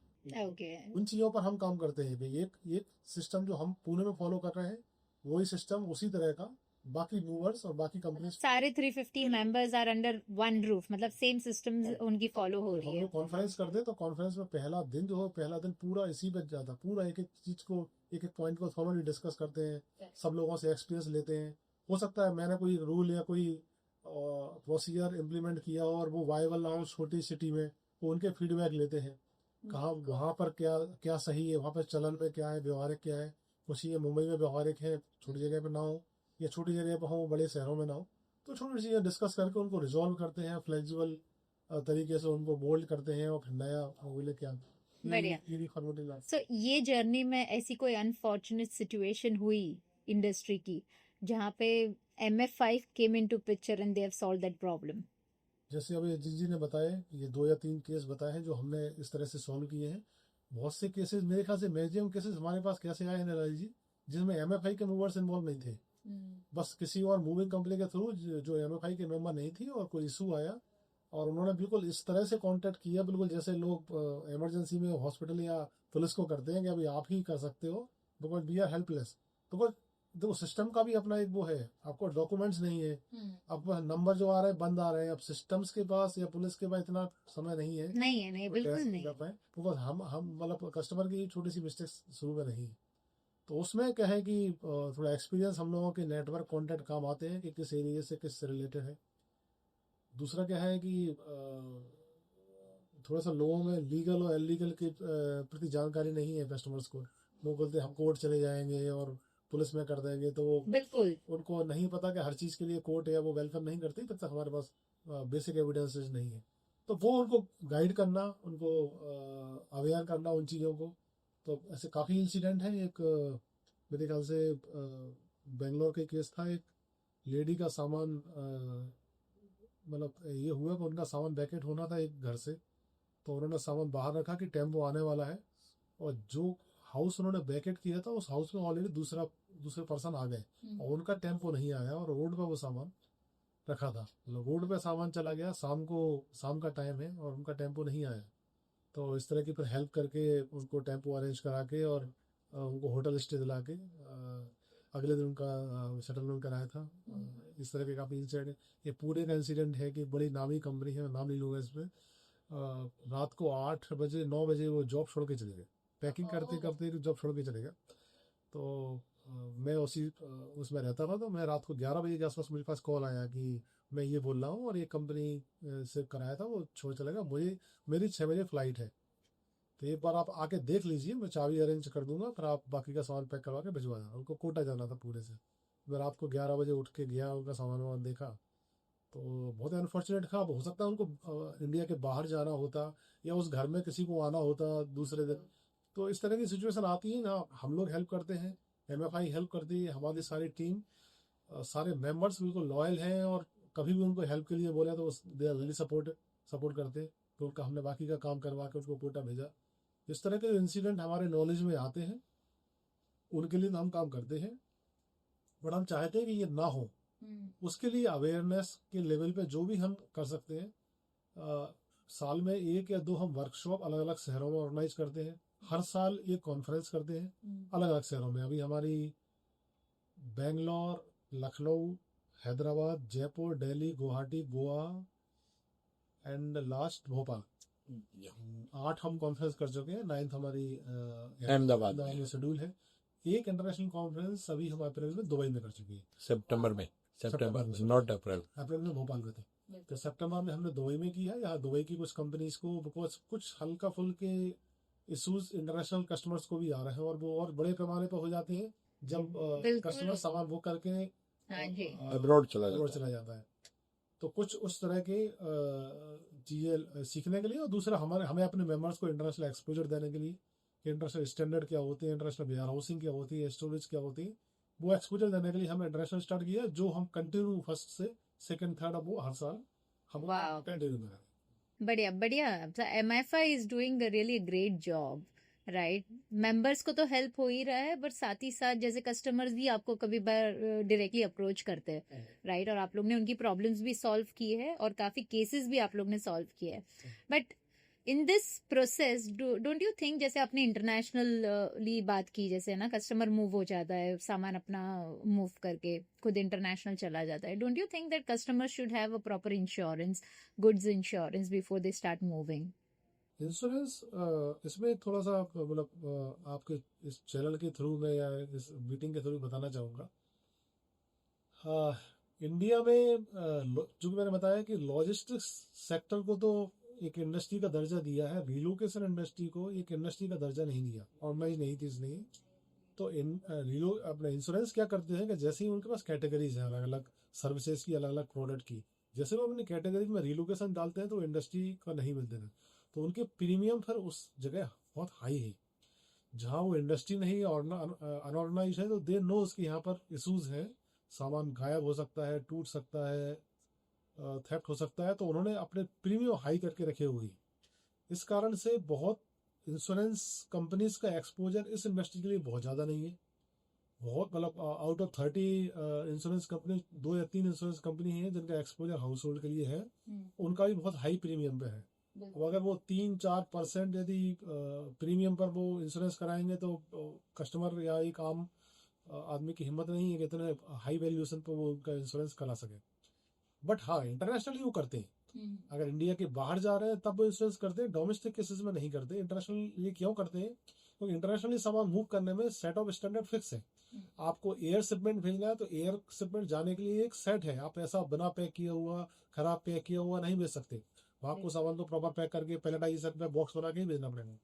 Okay. उन चीजों पर हम काम करते हैं भाई। एक सिस्टम जो हम पुणे में फॉलो कर रहे हैं, वही सिस्टम उसी तरह का बाकी मूवर्स और बाकी कंपनीज। सारे 350 members are under one roof, मतलब सेम सिस्टम उनकी फॉलो हो रही हम है। लोग कॉन्फ्रेंस कर दे, तो कॉन्फ्रेंस में पहला दिन जो हो, पहला दिन पूरा इसी पे जाता, पूरा एक एक चीज को, एक एक पॉइंट को थॉरोली डिस्कस करते हैं, सब लोगों से एक्सपीरियंस लेते हैं। हो सकता है मैंने कोई रूल या कोई प्रोसीजर इम्प्लीमेंट किया और वो वायबल ना हो छोटी सिटी में, वो उनके फीडबैक लेते हैं, कहाँ वहाँ पर क्या क्या सही है, वहाँ पर चलन में क्या है, व्यवहारिक क्या है, कुछ ये मुंबई में व्यवहारिक है, छोटी जगह पे ना हो, या छोटी जगह पर हो, बड़े शहरों में ना हो, तो छोटी छोटी चीज़ें डिस्कस करके उनको रिजॉल्व करते हैं, फ्लेक्सिबल तरीके से उनको मोल्ड करते हैं और फिर नया वो लेके आते हैं। बढ़िया। ये फॉर्मेटिव लास्ट। सो ये जर्नी में ऐसी कोई अनफॉर्चुनेट सिचुएशन हुई इंडस्ट्री की जहाँ पे MF5 came into picture and they have solve that problem? जैसे अभी जी ने बताए, ये 2 या 3 केस बताए हैं जो हमने इस तरह से सॉल्व किए हैं। बहुत से केसेस मेरे ख्याल से मैक्सिमम केसेस हमारे पास कैसे आए हैं निराली जी, जिसमें MFI के मूवर्स इन्वॉल्व नहीं थे, बस किसी और मूविंग कंपनी के थ्रू जो MFI के मेंबर नहीं थी और कोई इशू आया और उन्होंने बिल्कुल इस तरह से कांटेक्ट किया, बिल्कुल जैसे लोग इमरजेंसी में हॉस्पिटल या पुलिस को करते हैं कि अभी आप ही कर सकते हो, because we are helpless. Because देखो सिस्टम का भी अपना एक वो है, आपको डॉक्यूमेंट्स नहीं है, अब नंबर जो आ रहे हैं बंद आ रहे हैं, अब सिस्टम्स के पास या पुलिस के पास इतना समय नहीं है, नहीं बिल्कुल नहीं। बिकॉज हम मतलब कस्टमर की छोटी सी मिस्टेक्स शुरू में नहीं, तो उसमें क्या है कि थोड़ा एक्सपीरियंस हम लोगों के नेटवर्क कॉन्टेक्ट काम आते हैं कि किस एरिया से किस रिलेटेड है। दूसरा क्या है कि थोड़ा सा लोगों में लीगल और इलीगल के प्रति जानकारी नहीं है कस्टमर्स को। वो बोलते हैं हम कोर्ट चले जाएंगे और पुलिस में कर देंगे, तो वो बिल्कुल उनको नहीं पता कि हर चीज़ के लिए कोर्ट है, वो वेलकम नहीं करती तब तक हमारे पास बेसिक एविडेंसेस नहीं है। तो वो उनको गाइड करना, उनको अवेयर करना उन चीज़ों को। तो ऐसे काफ़ी इंसिडेंट हैं। एक मेरे ख्याल से बेंगलोर के केस था, एक लेडी का सामान मतलब ये हुआ कि उनका सामान वैकेट होना था एक घर से, तो उन्होंने सामान बाहर रखा कि टेम्पो आने वाला है, और जो हाउस उन्होंने वैकेट किया था उस हाउस में ऑलरेडी दूसरे पर्सन आ गए और उनका टेम्पो नहीं आया और रोड पे वो सामान रखा था, मतलब रोड पे सामान चला गया, शाम का टाइम है और उनका टेम्पो नहीं आया। तो इस तरह की फिर हेल्प करके उनको टेम्पो अरेंज करा के और उनको होटल स्टे दिला के अगले दिन उनका सेटलमेंट कराया था। इस तरह के काफ़ी इंसिडेंट, ये पूरे का इंसिडेंट है कि बड़ी नामी कंपनी है, नाम नहीं लूँगा इसमें, रात को 8 बजे 9 बजे वो जॉब छोड़ के चले गए, पैकिंग करते करते जॉब छोड़ के चले गए। तो मैं उसमें रहता था, तो मैं रात को 11 बजे के आसपास मेरे पास कॉल आया कि मैं ये बोल रहा हूँ और ये कंपनी से कराया था, वो छोड़ चलेगा, मेरी 6 बजे फ्लाइट है, तो एक बार आप आके देख लीजिए, मैं चाबी अरेंज कर दूंगा, फिर आप बाकी का सामान पैक करवा के भिजवा देना। उनको कोटा जाना था पूरे से, मैं रात को 11 बजे उठ के गया, उनका सामान वामान देखा, तो बहुत अनफॉर्चुनेट था। अब हो सकता है उनको इंडिया के बाहर जाना होता या उस घर में किसी को आना होता दूसरे दिन, तो इस तरह की सिचुएशन आती है ना। हम लोग हेल्प करते हैं, MFI हेल्प करती है, हमारी सारी टीम, सारे मेंबर्स बिल्कुल लॉयल हैं और कभी भी उनको हेल्प के लिए बोला तो दे आर रियली सपोर्ट करते हैं, तो उनका हमने बाकी का काम करवा के उसको कोटा भेजा। इस तरह के इंसिडेंट हमारे नॉलेज में आते हैं, उनके लिए हम काम करते हैं, बट हम चाहते हैं कि ये ना हो। उसके लिए अवेयरनेस के लेवल पे जो भी हम कर सकते हैं, साल में 1 या 2 हम वर्कशॉप अलग अलग शहरों में ऑर्गेनाइज करते हैं, हर साल एक कॉन्फ्रेंस करते हैं अलग अलग शहरों में। अभी हमारी बेंगलोर, लखनऊ, हैदराबाद, जयपुर, दिल्ली, गुवाहाटी, गोवा एंड लास्ट भोपाल, 8 हम कॉन्फ्रेंस कर चुके हैं। 9th हमारी अहमदाबाद में शेड्यूल है। एक इंटरनेशनल कॉन्फ्रेंस अभी हम अप्रैल में दुबई में कर चुके हैं, सितंबर नॉट अप्रैल। अप्रैल में भोपाल में थे, तो सितंबर में हमने दुबई में किया। यहाँ दुबई की कुछ कंपनीज को, बिकॉज कुछ हल्का फुल्के इशूज इंटरनेशनल कस्टमर्स को भी आ रहे हैं और वो और बड़े पैमाने पर हो जाते हैं जब कस्टमर सामान बुक करके अब्रॉड चला जाता है। तो कुछ उस तरह के चीज़ें सीखने के लिए, और दूसरा हमें अपने मेंबर्स को इंटरनेशनल एक्सपोजर देने के लिए कि इंटरनेशनल स्टैंडर्ड क्या होती है, इंटरनेशनल वेयर हाउसिंग क्या होती है, स्टोरेज क्या होती है, वो एक्सपोजर देने के लिए हमने इंटरनेशनल स्टार्ट किया, जो हम कंटिन्यू फर्स्ट से सेकंड थर्ड अब वो हर साल हम कंटिन्यू करें। बढ़िया। MFI is doing really great job, right? Members को तो हेल्प हो ही रहा है, बट साथ ही साथ जैसे कस्टमर्स भी आपको कभी बार डायरेक्टली अप्रोच करते हैं, राइट? और आप लोग ने उनकी प्रॉब्लम्स भी सॉल्व की है और काफी केसेस भी आप लोग ने सॉल्व किए हैं। But in this process don't you think, जैसे आपने इंटरनेशनली बात की, जैसे ना कस्टमर मूव हो जाता है, सामान अपना मूव करके खुद इंटरनेशनल चला जाता है, don't you think that customer should have a proper insurance, goods insurance before they start moving? Insurance इसमें थोड़ा सा मतलब आपके इस चैनल के थ्रू में या इस मीटिंग के थ्रू बताना चाहूँगा। इंडिया में जो मैंने बताया कि लॉजिस्टिक्स सेक्टर को तो एक इंडस्ट्री का दर्जा दिया है, रिलोकेशन इंडस्ट्री को एक इंडस्ट्री का दर्जा नहीं दिया, ऑर्गेनाइज नहीं थी इसलिए। तो अपने इंश्योरेंस क्या करते हैं कि जैसे ही उनके पास कैटेगरीज हैं अलग अलग सर्विसेज की, अलग अलग प्रोडक्ट की, जैसे वो अपनी कैटेगरीज में रिलोकेशन डालते हैं तो इंडस्ट्री का नहीं मिलते हैं, तो उनके प्रीमियम फिर उस जगह बहुत हाई है। जहाँ वो इंडस्ट्री नहीं अनऑर्गेनाइज है तो दे नो उसके यहाँ पर इशूज है, सामान गायब हो सकता है, टूट सकता है, थेफ्ट हो सकता है, तो उन्होंने अपने प्रीमियम हाई करके रखे हुए हैं। इस कारण से बहुत इंश्योरेंस कंपनीज का एक्सपोजर इस इंडस्ट्री के लिए बहुत ज़्यादा नहीं है। बहुत मतलब आउट ऑफ 30 इंश्योरेंस कंपनी 2 या 3 इंश्योरेंस कंपनी हैं जिनका एक्सपोजर हाउस होल्ड के लिए है, उनका भी बहुत हाई प्रीमियम पे है। अब अगर वो 3-4% यदि प्रीमियम पर वो इंश्योरेंस कराएंगे तो कस्टमर या एक आम आदमी की हिम्मत नहीं है कि इतने हाई वैल्यूएशन पर वो उनका इंश्योरेंस करा सके। बट हाँ, इंटरनेशनली वो करते हैं। अगर इंडिया के बाहर जा रहे हैं तब वो इंश्योरेंस करते हैं, डोमेस्टिक केसेस में नहीं करते। इंटरनेशनल ये क्यों करते हैं? क्योंकि इंटरनेशनली सामान मूव करने में सेट ऑफ स्टैंडर्ड फिक्स है। आपको एयर शिपमेंट भेजना है तो एयर शिपमेंट जाने के लिए एक सेट है, आप ऐसा बिना पैक किया हुआ, खराब पैक किया हुआ नहीं भेज सकते। आपको सामान तो प्रॉपर पैक करके पैलेटाइजर में बॉक्स बना के ही भेजना पड़ेगा।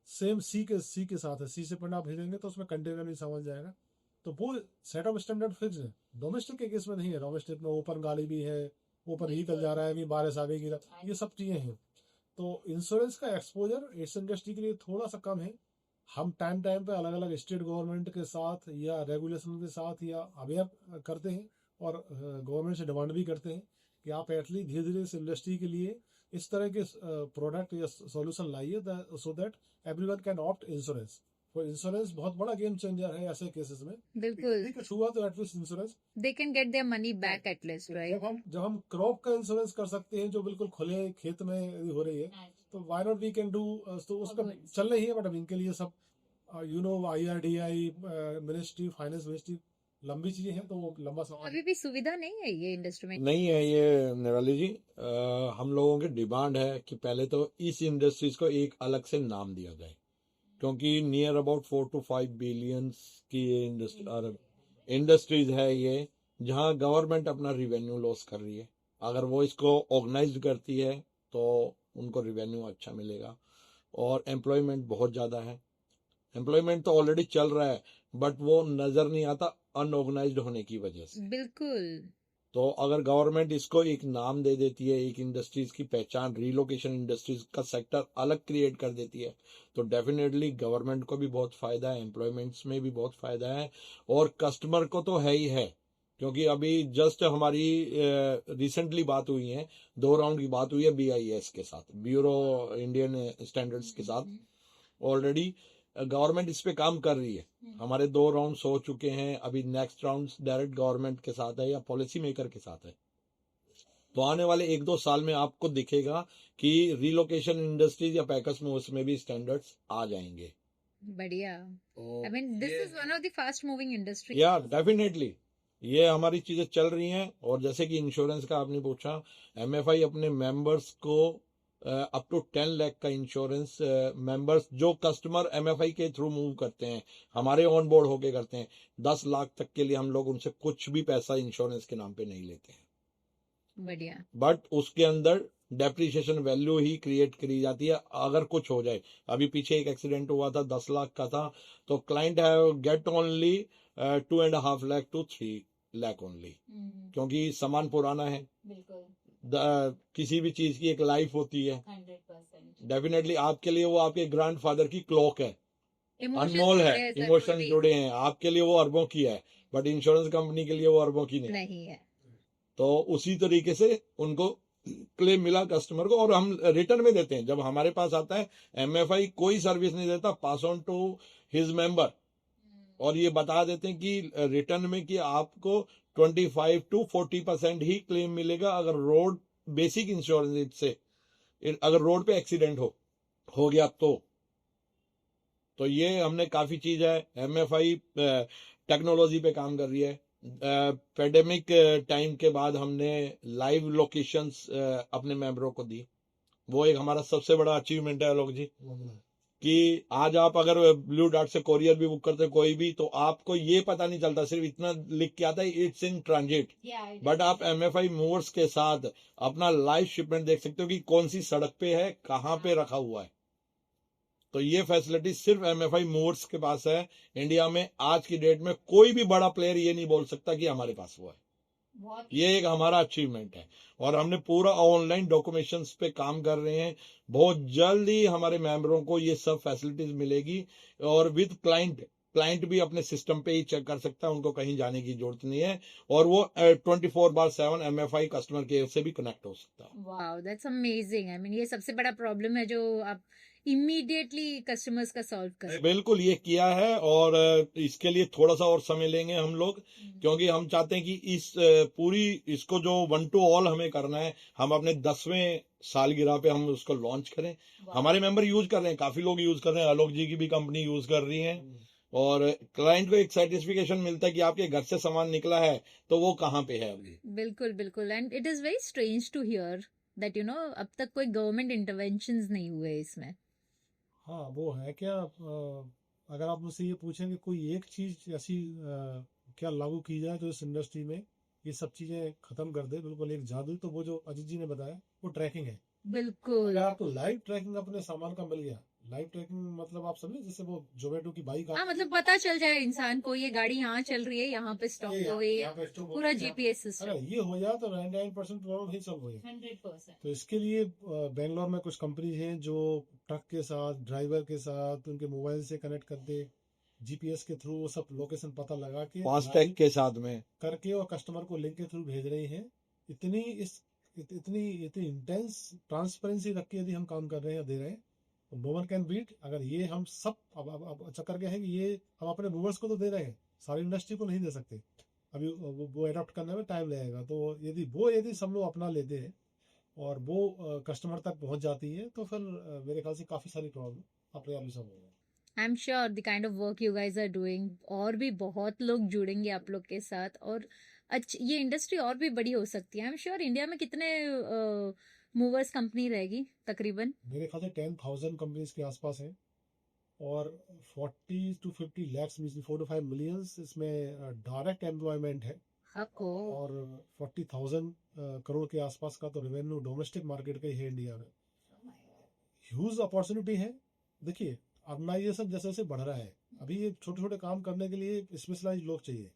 सेम सी के साथ है, सी शिपमेंट आप भेजेंगे तो उसमें कंटेनर में सामान जाएगा, तो वो सेट ऑफ स्टैंडर्ड फिक्स है। डोमेस्टिक के केस में नहीं है। डोमेस्टिक में ओपन गाड़ी भी है, ऊपर व्हीकल जा रहा है, अभी बारिश आ गई, ये सब चीजें हैं। तो इंश्योरेंस का एक्सपोजर इस इंडस्ट्री के लिए थोड़ा सा कम है। हम टाइम टाइम पे अलग अलग स्टेट गवर्नमेंट के साथ या रेगुलेशन के साथ या अवेयर करते हैं और गवर्नमेंट से डिमांड भी करते हैं कि आप एटलीस्ट धीरे धीरे इस इंडस्ट्री के लिए इस तरह के प्रोडक्ट या सॉल्यूशन लाइए so that everyone can opt insurance. तो इंश्योरेंस बहुत बड़ा गेम चेंजर है ऐसे केसेस में। बिल्कुल, ठीक है, हुआ तो at least insurance they can get their money back at least, right? जब हम क्रॉप का इंश्योरेंस कर सकते हैं जो बिल्कुल खुले खेत में यदि हो रही है, तो why not we can do. तो उस पर चल रही है, बट अब इनके लिए सब IRDAI मिनिस्ट्री, फाइनेंस मिनिस्ट्री लंबी चीजें हैं, तो वो लंबा समय अभी भी सुविधा नहीं है ये इंडस्ट्री में। नहीं है ये निराली जी। हम लोगों की डिमांड है कि पहले तो इस इंडस्ट्रीज को एक अलग से नाम दिया जाए, क्योंकि नियर अबाउट 4 to 5 बिलियन की इंडस्ट्रीज है ये, जहां गवर्नमेंट अपना रिवेन्यू लॉस कर रही है। अगर वो इसको ऑर्गेनाइज करती है तो उनको रिवेन्यू अच्छा मिलेगा, और एम्प्लॉयमेंट बहुत ज़्यादा है। एम्प्लॉयमेंट तो ऑलरेडी चल रहा है, बट वो नज़र नहीं आता अनऑर्गेनाइज्ड होने की वजह से। बिल्कुल। तो अगर गवर्नमेंट इसको एक नाम दे देती है, एक इंडस्ट्रीज की पहचान, रीलोकेशन इंडस्ट्रीज का सेक्टर अलग क्रिएट कर देती है, तो डेफिनेटली गवर्नमेंट को भी बहुत फायदा है, एम्प्लॉयमेंट्स में भी बहुत फायदा है, और कस्टमर को तो है ही है। क्योंकि अभी जस्ट हमारी रिसेंटली बात हुई है, 2 राउंड की बात हुई है BIS के साथ, ब्यूरो इंडियन स्टैंडर्ड्स के साथ। ऑलरेडी गवर्नमेंट इस पे काम कर रही है। हमारे 2 राउंड हो चुके हैं, अभी नेक्स्ट राउंड डायरेक्ट गवर्नमेंट के साथ है या पॉलिसी मेकर के साथ है। तो आने वाले 1-2 साल में आपको दिखेगा कि रीलोकेशन इंडस्ट्रीज या पैकर्स में उसमें भी स्टैंडर्ड्स आ जाएंगे। बढ़िया। I mean, this is one of the fast moving industry. या डेफिनेटली ये हमारी चीजें चल रही हैं। और जैसे कि इंश्योरेंस का आपने पूछा, MFI अपने मेंबर्स को अप टू 10 लाख का इंश्योरेंस, मेंबर्स जो कस्टमर MFI के थ्रू मूव करते हैं, हमारे ऑन बोर्ड होके करते हैं, 10 लाख तक के लिए हम लोग उनसे कुछ भी पैसा इंश्योरेंस के नाम पे नहीं लेते हैं। बढ़िया। बट उसके अंदर डेप्रिसिएशन वैल्यू ही क्रिएट करी जाती है अगर कुछ हो जाए। अभी पीछे एक एक्सीडेंट हुआ था, 10 लाख का था, तो client have get only 2.5 lakh to 3 lakh only, क्योंकि सामान पुराना है। बिल्कुल। किसी भी चीज की एक लाइफ होती है। 100% डेफिनेटली आपके लिए वो आपके ग्रैंडफादर की क्लॉक है, अनमोल है, इमोशन जुड़े हैं, आपके लिए वो अरबों की है, बट इंश्योरेंस कंपनी के लिए वो अरबों की नहीं है। तो उसी तरीके से उनको क्लेम मिला कस्टमर को, और हम रिटर्न में देते हैं। जब हमारे पास आता है, MFI कोई सर्विस नहीं देता, pass on to his member, और ये बता देते हैं कि रिटर्न में कि आपको 25 to 40% ही क्लेम मिलेगा अगर रोड बेसिक इंश्योरेंस से, अगर रोड पे एक्सीडेंट हो गया तो ये हमने काफी चीज है। MFI टेक्नोलॉजी पे काम कर रही है। पेंडेमिक टाइम के बाद हमने लाइव लोकेशंस अपने मेंबरों को दी, वो एक हमारा सबसे बड़ा अचीवमेंट है लोग जी, कि आज आप अगर ब्लू डार्ट से कोरियर भी बुक करते कोई भी, तो आपको ये पता नहीं चलता, सिर्फ इतना लिख के आता है इट्स इन ट्रांजिट, बट आप MFI मूवर्स के साथ अपना लाइव शिपमेंट देख सकते हो कि कौन सी सड़क पे है, कहाँ पे रखा हुआ है। तो ये फैसिलिटी सिर्फ एमएफआई मूवर्स के पास है। इंडिया में आज की डेट में कोई भी बड़ा प्लेयर ये नहीं बोल सकता कि हमारे पास वो है। ये एक हमारा अचीवमेंट है और हमने पूरा ऑनलाइन डॉक्यूमेंटेशंस पे काम कर रहे हैं। बहुत जल्दी हमारे मेंबरों को ये सब फैसिलिटीज मिलेगी और विद क्लाइंट भी अपने सिस्टम पे ही चेक कर सकता है, उनको कहीं जाने की जरूरत नहीं है और वो 24/7 एमएफआई कस्टमर केयर से भी कनेक्ट हो सकता है। Wow, that's amazing. I mean ये सबसे बड़ा प्रॉब्लम है जो आप इमीडिएटली कस्टमर्स का सॉल्व कर। बिल्कुल ये किया है और इसके लिए थोड़ा सा और समय लेंगे हम लोग, क्योंकि हम चाहते हैं कि इस पूरी इसको जो 1 to all हमें करना है, हम अपने 10वें सालगिरह पे हम उसको लॉन्च करें। हमारे मेंबर यूज कर रहे हैं, काफी लोग यूज कर रहे हैं, आलोक जी की भी कंपनी यूज कर रही है और क्लाइंट को एक सर्टिफिकेशन मिलता है कि आपके घर से सामान निकला है तो वो कहाँ पे है अभी। बिल्कुल बिल्कुल। And it is very strange to hear that अब तक कोई गवर्नमेंट इंटरवेंशंस नहीं हुए इसमें। हाँ वो है क्या, अगर आप मुझसे ये पूछें कि कोई एक चीज ऐसी क्या लागू की जाए तो इस इंडस्ट्री में ये सब चीजें खत्म कर दे, बिल्कुल एक जादू, तो वो जो अजीत जी ने बताया वो ट्रैकिंग है। बिल्कुल। अगर आपको लाइव ट्रैकिंग अपने सामान का मिल गया, लाइव ट्रैकिंग मतलब आप समझे जैसे वो जोमेटो की बाइक हाँ, मतलब पता चल जाए इंसान को ये गाड़ी यहाँ चल रही है, यहाँ पे स्टॉप हो गई है, पूरा जीपीएस सिस्टम। अगर ये हो जाए तो 99% प्रॉब्लम ही सॉल्व हो जाए। 100%। तो इसके लिए बेंगलोर में कुछ कंपनी हैं जो ट्रक के साथ, ड्राइवर के साथ उनके मोबाइल से कनेक्ट कर दे, जीपीएस के थ्रू वो सब लोकेशन पता लगा के फास्टैग के साथ में करके और कस्टमर को लिंक के थ्रू भेज रही हैं। इतनी इंटेंस ट्रांसपेरेंसी रख के यदि हम काम कर रहे हैं या दे रहे हैं तो नो वन कैन बीट। अगर ये हम सब अब चक्कर क्या है कि ये हम अपने मूवर्स को तो दे रहे हैं, सारी इंडस्ट्री को नहीं दे सकते, अभी वो अडॉप्ट करने में टाइम लगेगा। तो यदि सब लोग अपना लेते हैं और वो कस्टमर तक पहुंच जाती है तो फिर मेरे ख्याल से काफी सारी प्रॉब्लम अपने आप ही सब हो जाए। I am sure the kind of work you guys are doing और भी बहुत लोग जुड़ेंगे आप लोग के साथ और ये इंडस्ट्री और भी बड़ी हो सकती है। आई एम श्योर इंडिया में कितने मूवर्स कंपनी रहेगी तकरीबन? मेरे ख्याल से 10,000 कंपनीज के आसपास है और 40 to 50 lakhs mean 4 to 5 million इसमें डायरेक्ट एम्प्लॉयमेंट है और 40,000 करोड़ के आसपास का तो रेवेन्यू डोमेस्टिक मार्केट का ही है इंडिया में। ह्यूज अपॉर्चुनिटी है। देखिए अर्बनाइजेशन जैसे जैसे बढ़ रहा है, अभी ये छोटे छोटे काम करने के लिए स्पेशलाइज लोग चाहिए।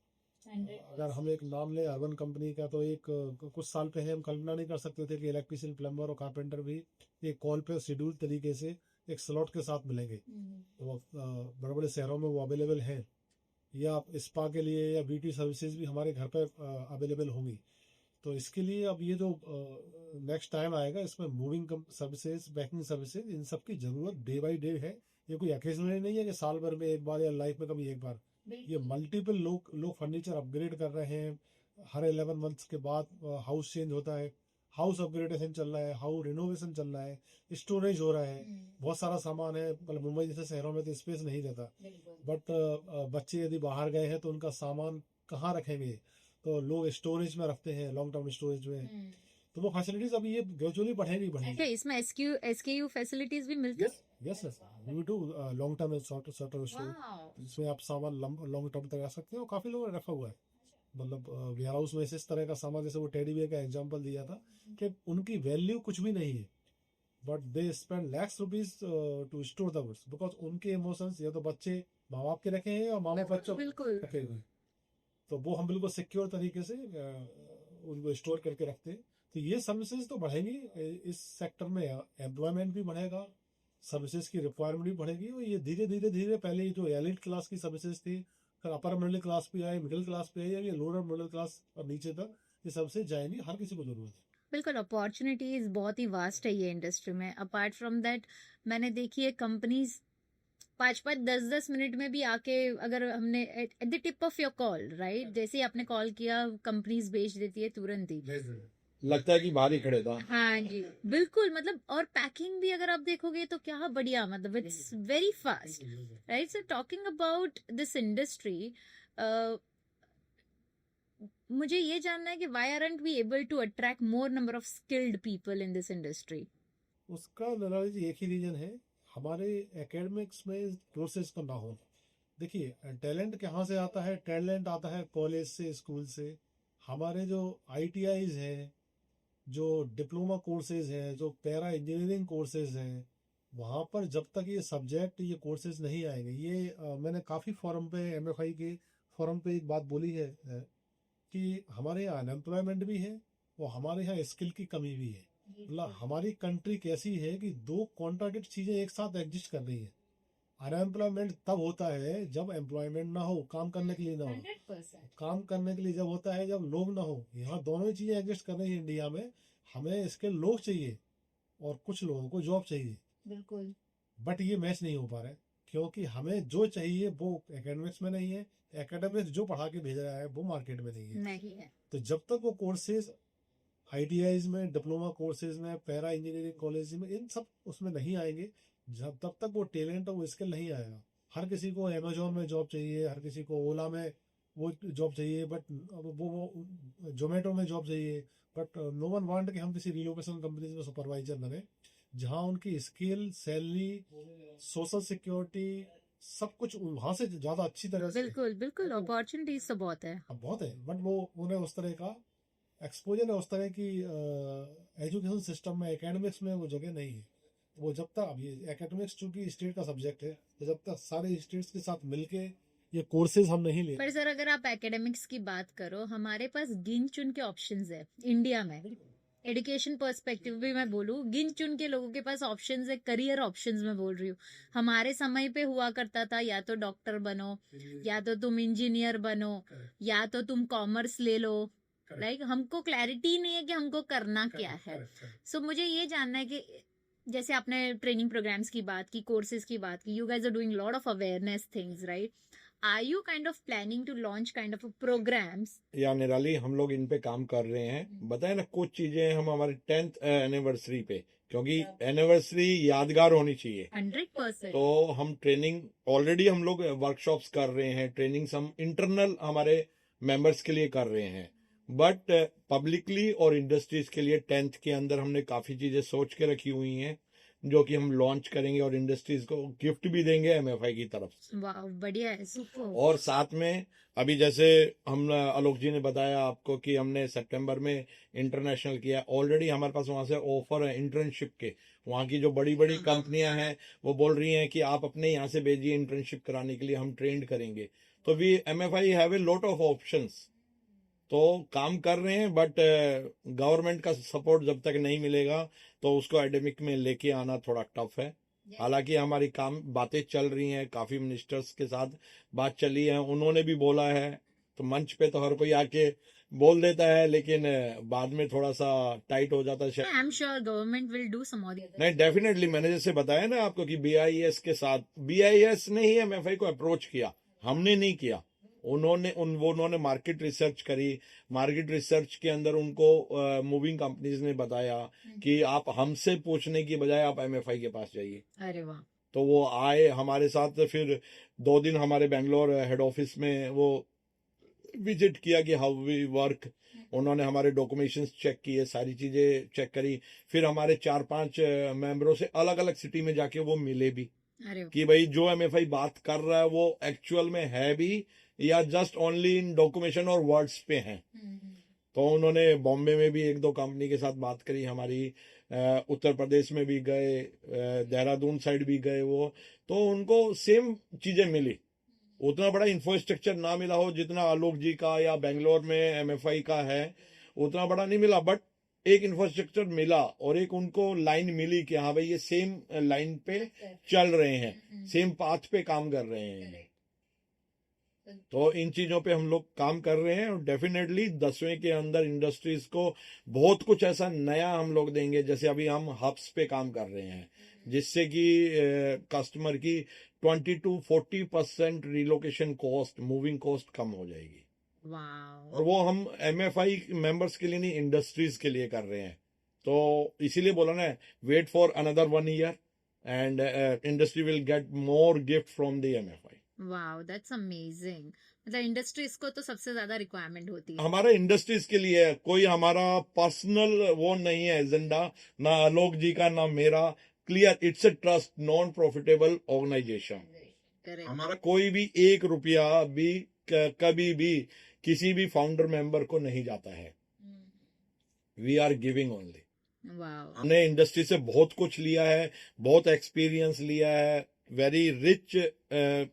अगर हम एक नाम ले अर्बन कंपनी का, तो एक कुछ साल पहले हम कल्पना नहीं कर सकते थे कि इलेक्ट्रिशियन, प्लम्बर और कारपेंटर भी एक कॉल पे शेड्यूल तरीके से एक स्लॉट के साथ मिलेंगे। तो बड़े बड़े शहरों में वो अवेलेबल है, या स्पा के लिए या ब्यूटी सर्विसेज भी हमारे घर पर अवेलेबल होंगी। तो इसके लिए अब ये जो नेक्स्ट टाइम आएगा इसमें मूविंग सर्विसेज, पैकिंग सर्विसेज, इन सब की जरूरत डे बाई डे है। ये कोई ओकेजनली नहीं है कि साल भर में एक बार या लाइफ में कभी एक बार। ये मल्टीपल लोग फर्नीचर अपग्रेड कर रहे हैं। हर 11 मंथ्स के बाद हाउस चेंज होता है, हाउस अपग्रेडेशन चल रहा है, हाउस रिनोवेशन चल रहा है, स्टोरेज हो रहा है, बहुत सारा सामान है। मतलब मुंबई जैसे शहरों में तो स्पेस नहीं रहता, बट बच्चे यदि बाहर गए हैं तो उनका सामान कहाँ रखेंगे, तो लोग स्टोरेज में रखते हैं, लॉन्ग टर्म स्टोरेज में। तो वो फैसिलिटीज अभी ये ग्रेजुअली बढ़ेगी। अच्छा, इसमें एसकेयू फैसिलिटीज भी मिलती है? Yes we do long term short storage, जिसमें आप सामान लॉन्ग टर्म तक रख सकते हो। काफी लोगों ने रखा हुआ है, मतलब वेयर हाउस में इस तरह का सामान, जैसे वो टेडी बियर का एग्जांपल दिया था कि उनकी वैल्यू कुछ भी नहीं है, but they spend lakhs rupees to store the goods, because उनके इमोशंस या तो बच्चे माँ बाप के रखे हैं या माँ बाप बच्चों बिल्कुल रखे हुए, तो वो हम बिल्कुल सिक्योर तरीके से उनको स्टोर करके रखते हैं। तो ये सर्विसेज तो बढ़ेंगी, इस सेक्टर में एम्प्लॉयमेंट भी बढ़ेगा, सर्विसेज की रिक्वायरमेंट भी बढ़ेगी। और ये धीरे पहले जो एलिट क्लास की सर्विसेज थी, फिर अपर मिडिल क्लास पे आए, मिडिल क्लास पे आए, ये लोअर मिडिल क्लास और नीचे तक ये सर्विसेज जाएंगी। हर किसी को जरूरत है। बिल्कुल, अपॉर्चुनिटीज बहुत ही वास्ट है ये इंडस्ट्री में। अपार्ट फ्रॉम दैट मैंने देखी है कंपनीज 5-5, 10-10 मिनट में भी आके, अगर हमने at the tip of your call, right, जैसे ही आपने कॉल किया कंपनीज भेज देती है तुरंत ही। लगता है कि बाहर ही खड़े था। हाँ जी बिल्कुल। मतलब और पैकिंग भी अगर आप देखोगे तो क्या बढ़िया, मतलब it's very fast, right. So talking about this industry, मुझे ये जानना है कि why aren't we able to attract more number of skilled people in this industry? उसका नॉलेज एक ही रीजन है, हमारे एकेडमिक्स में कोर्सेज का ना हो। देखिए टैलेंट कहाँ से आता है? टैलेंट आता है कॉलेज से, स्कूल से। हमारे जो ITIs हैं, जो डिप्लोमा कोर्सेज हैं, जो पैरा इंजीनियरिंग कोर्सेज हैं, वहाँ पर जब तक ये सब्जेक्ट ये कोर्सेज नहीं आएंगे, ये मैंने काफ़ी फोरम पे एमएफआई के फोरम पे एक बात बोली है कि हमारे यहाँ अनएम्प्लॉयमेंट भी है और हमारे यहाँ स्किल की कमी भी है। मतलब हमारी कंट्री कैसी है कि दो कॉन्ट्राडिक्ट चीज़ें एक साथ एग्जिस्ट कर रही है। अनएम्प्लॉयमेंट तब होता है जब एम्प्लॉयमेंट ना हो, काम करने के लिए ना हो। 100%। काम करने के लिए जब होता है जब लोग ना हो। यहाँ दोनों ही चीज़ें एग्जिस्ट कर रही है इंडिया में। हमें इसके लोग चाहिए और कुछ लोगों को जॉब चाहिए, बिल्कुल। बट ये मैच नहीं हो पा रहा है क्योंकि हमें जो चाहिए वो एकेडमिक्स में नहीं है, एकेडमिक्स जो पढ़ा के भेज रहा है वो मार्केट में नहीं है। नहीं है। तो जब तक वो कोर्सेज आईटीआईज में, डिप्लोमा कोर्सेज में, पैरा इंजीनियरिंग कॉलेज में, इन सब उसमें नहीं आएंगे, जब तब तक वो टैलेंट और वो स्किल नहीं आएगा। हर किसी को अमेजोन में जॉब चाहिए, हर किसी को ओला में वो जॉब चाहिए, बट वो जोमेटो में जॉब चाहिए, बट नो वन वांट कि हम किसी रिलोकेशन कंपनीज में सुपरवाइजर बने जहाँ उनकी स्किल, सैलरी, सोशल सिक्योरिटी सब कुछ वहां से ज्यादा अच्छी तरह से बिल्कुल बिल्कुल, अपॉर्चुनिटीज तो बहुत है। अब बहुत है, बट वो उन्हें उस तरह का एक्सपोजर है, उस तरह की एजुकेशन सिस्टम में, एकेडमिक्स में वो जगह नहीं है। वो जब तक, अब ये एकेडमिक्स चूंकि स्टेट का सब्जेक्ट है, तो जब तक सारे स्टेट्स के साथ मिलके ये कोर्सेज हम नहीं ले। पर सर अगर आप एकेडमिक्स की बात करो, हमारे पास गिन चुन के ऑप्शंस है इंडिया में। एजुकेशन पर्सपेक्टिव भी मैं बोलूँ, गिन चुन के लोगों के पास ऑप्शंस है, करियर ऑप्शंस में बोल रही हूँ। हमारे समय पे हुआ करता था या तो डॉक्टर बनो, या तो तुम इंजीनियर बनो, या तो तुम कॉमर्स ले लो। लाइक हमको क्लैरिटी नहीं है कि हमको करना क्या है। सो मुझे ये जानना है कि जैसे आपने ट्रेनिंग प्रोग्राम्स की बात की, कोर्सेज की बात की, you guys are doing lot of awareness things, right? Are you kind of planning to launch kind of programs? या निराली, हम लोग इन पे काम कर रहे हैं। बताए ना, कुछ चीजें हम हमारे 10th एनिवर्सरी पे, क्योंकि एनिवर्सरी यादगार होनी चाहिए, 100%। तो हम ट्रेनिंग ऑलरेडी हम लोग वर्कशॉप्स कर रहे हैं, ट्रेनिंग्स हम इंटरनल हमारे मेंबर्स के लिए कर रहे हैं, बट पब्लिकली और इंडस्ट्रीज के लिए 10th के अंदर हमने काफी चीजें सोच के रखी हुई हैं जो कि हम लॉन्च करेंगे और इंडस्ट्रीज को गिफ्ट भी देंगे एमएफआई की तरफ से। वाह, बढ़िया है, सुपर। और साथ में अभी जैसे हम आलोक जी ने बताया आपको कि हमने सितंबर में इंटरनेशनल किया, ऑलरेडी हमारे पास वहां से ऑफर है इंटर्नशिप के। वहां की जो बड़ी बड़ी कंपनियां हैं वो बोल रही हैं कि आप अपने यहाँ से भेजिए इंटर्नशिप कराने के लिए, हम ट्रेंड करेंगे। तो we MFI have a lot of options, तो काम कर रहे हैं, बट गवर्नमेंट का सपोर्ट जब तक नहीं मिलेगा तो उसको एकेडमिक में लेके आना थोड़ा टफ है। हालांकि हमारी बातें चल रही हैं, काफी मिनिस्टर्स के साथ बात चली है, उन्होंने भी बोला है। तो मंच पे तो हर कोई आके बोल देता है, लेकिन बाद में थोड़ा सा टाइट हो जाता है। I am sure government will do some. नहीं, डेफिनेटली, मैंने जैसे बताया ना आपको कि बीआईएस के साथ, बीआईएस ने ही एमएफआई को अप्रोच किया, हमने नहीं किया। उन्होंने मार्केट रिसर्च करी, मार्केट रिसर्च के अंदर उनको मूविंग कंपनीज ने बताया कि आप हमसे पूछने की बजाय आप एमएफआई के पास जाइए। अरे वाह। तो वो आए हमारे साथ, फिर 2 दिन हमारे बेंगलोर हेड ऑफिस में वो विजिट किया कि हाउ वी वर्क। उन्होंने हमारे डॉक्यूमेंट्स चेक किए, सारी चीजें चेक करी। फिर हमारे 4-5 मेंबरों से अलग अलग सिटी में जाके वो मिले भी अरे कि भाई जो एमएफआई बात कर रहा है वो एक्चुअल में है भी या जस्ट ओनली इन डॉक्यूमेंटेशन और वर्ड्स पे हैं। तो उन्होंने बॉम्बे में भी 1-2 कंपनी के साथ बात करी, हमारी उत्तर प्रदेश में भी गए, देहरादून साइड भी गए वो, तो उनको सेम चीजें मिली। उतना बड़ा इंफ्रास्ट्रक्चर ना मिला हो जितना आलोक जी का या बेंगलोर में एमएफआई का है, उतना बड़ा नहीं मिला, बट एक इंफ्रास्ट्रक्चर मिला और एक उनको लाइन मिली कि हाँ भाई ये सेम लाइन पे चल रहे हैं, सेम पाथ पे काम कर रहे हैं। तो इन चीजों पे हम लोग काम कर रहे हैं और डेफिनेटली 10वें के अंदर इंडस्ट्रीज को बहुत कुछ ऐसा नया हम लोग देंगे। जैसे अभी हम हब्स पे काम कर रहे हैं जिससे कि कस्टमर की 20-40% रिलोकेशन कॉस्ट, मूविंग कॉस्ट कम हो जाएगी। वाह। और वो हम एमएफआई मेंबर्स के लिए नहीं, इंडस्ट्रीज के लिए कर रहे हैं। तो इसीलिए बोला ना, wait for another 1 year and industry will get more gift from the MFI. Wow, that's amazing. मतलब इंडस्ट्रीज को तो सबसे ज्यादा रिक्वायरमेंट होती है। हमारा इंडस्ट्रीज के लिए है, कोई हमारा पर्सनल वो नहीं है एजेंडा, ना आलोक जी का ना मेरा। Clear, it's a trust non profitable organisation. Correct. हमारा कोई भी 1 रुपया भी कभी भी किसी भी फाउंडर मेंबर को नहीं जाता है। We are giving only. Wow. हमने इंडस्ट्री से बहुत कुछ लिया है, बहुत एक्सपीरियंस लिया है, वेरी रिच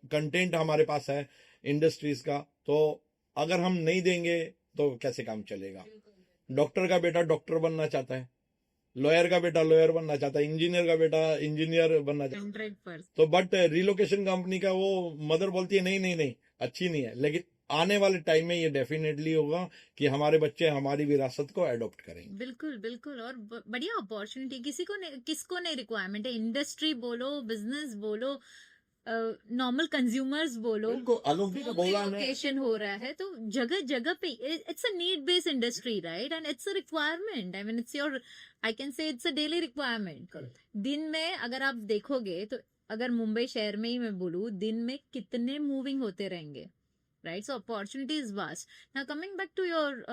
कंटेंट हमारे पास है इंडस्ट्रीज का। तो अगर हम नहीं देंगे तो कैसे काम चलेगा? डॉक्टर का बेटा डॉक्टर बनना चाहता है, लॉयर का बेटा लॉयर बनना चाहता है, इंजीनियर का बेटा इंजीनियर बनना चाहता है। 100%। तो बट रिलोकेशन कंपनी का वो मदर बोलती है नहीं नहीं नहीं, अच्छी नहीं है। लेकिन आने वाले टाइम में ये डेफिनेटली होगा कि हमारे बच्चे हमारी विरासत को अडॉप्ट करेंगे। बिल्कुल बिल्कुल, और बढ़िया अपॉर्चुनिटी। किसको नहीं रिक्वायरमेंट है, इंडस्ट्री बोलो, बिजनेस बोलो, नॉर्मल कंज्यूमर्स बोलो, बिल्कुल, अलौकिक का बोला है। लोकेशन हो रहा है तो जगह जगह पे it's a need based industry, right? And it's a requirement, I mean it's your, I can say it's a daily requirement. दिन में अगर आप देखोगे तो, अगर मुंबई शहर में ही मैं बोलूँ, दिन में कितने मूविंग होते रहेंगे, right? So opportunity is vast. Now coming back to your,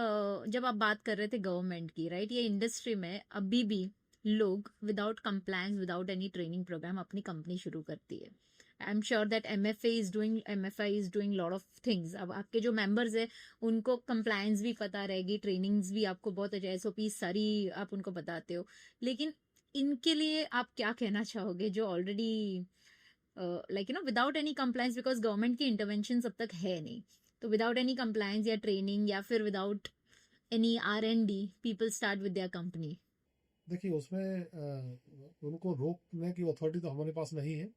जब आप बात कर रहे थे गवर्नमेंट की, राइट? ये इंडस्ट्री में अभी भी लोग without compliance, without any training program अपनी कंपनी शुरू करती है। I am sure that MFI is doing lot of things. अब आपके जो मेंबर्स है उनको कंप्लायंस भी पता रहेगी, ट्रेनिंग्स भी आपको बहुत अच्छे, एसओपी सारी आप उनको बताते हो। लेकिन इनके लिए आप क्या कहना चाहोगे जो already like without any compliance, because government की इंटरवेंशन अब तक है नहीं, तो विदाउट एनी कंप्लायंस या ट्रेनिंग या फिर without any R&D, people start with their company? देखिए, उसमें उनको रोकने की अथॉरिटी तो हमारे पास नहीं है।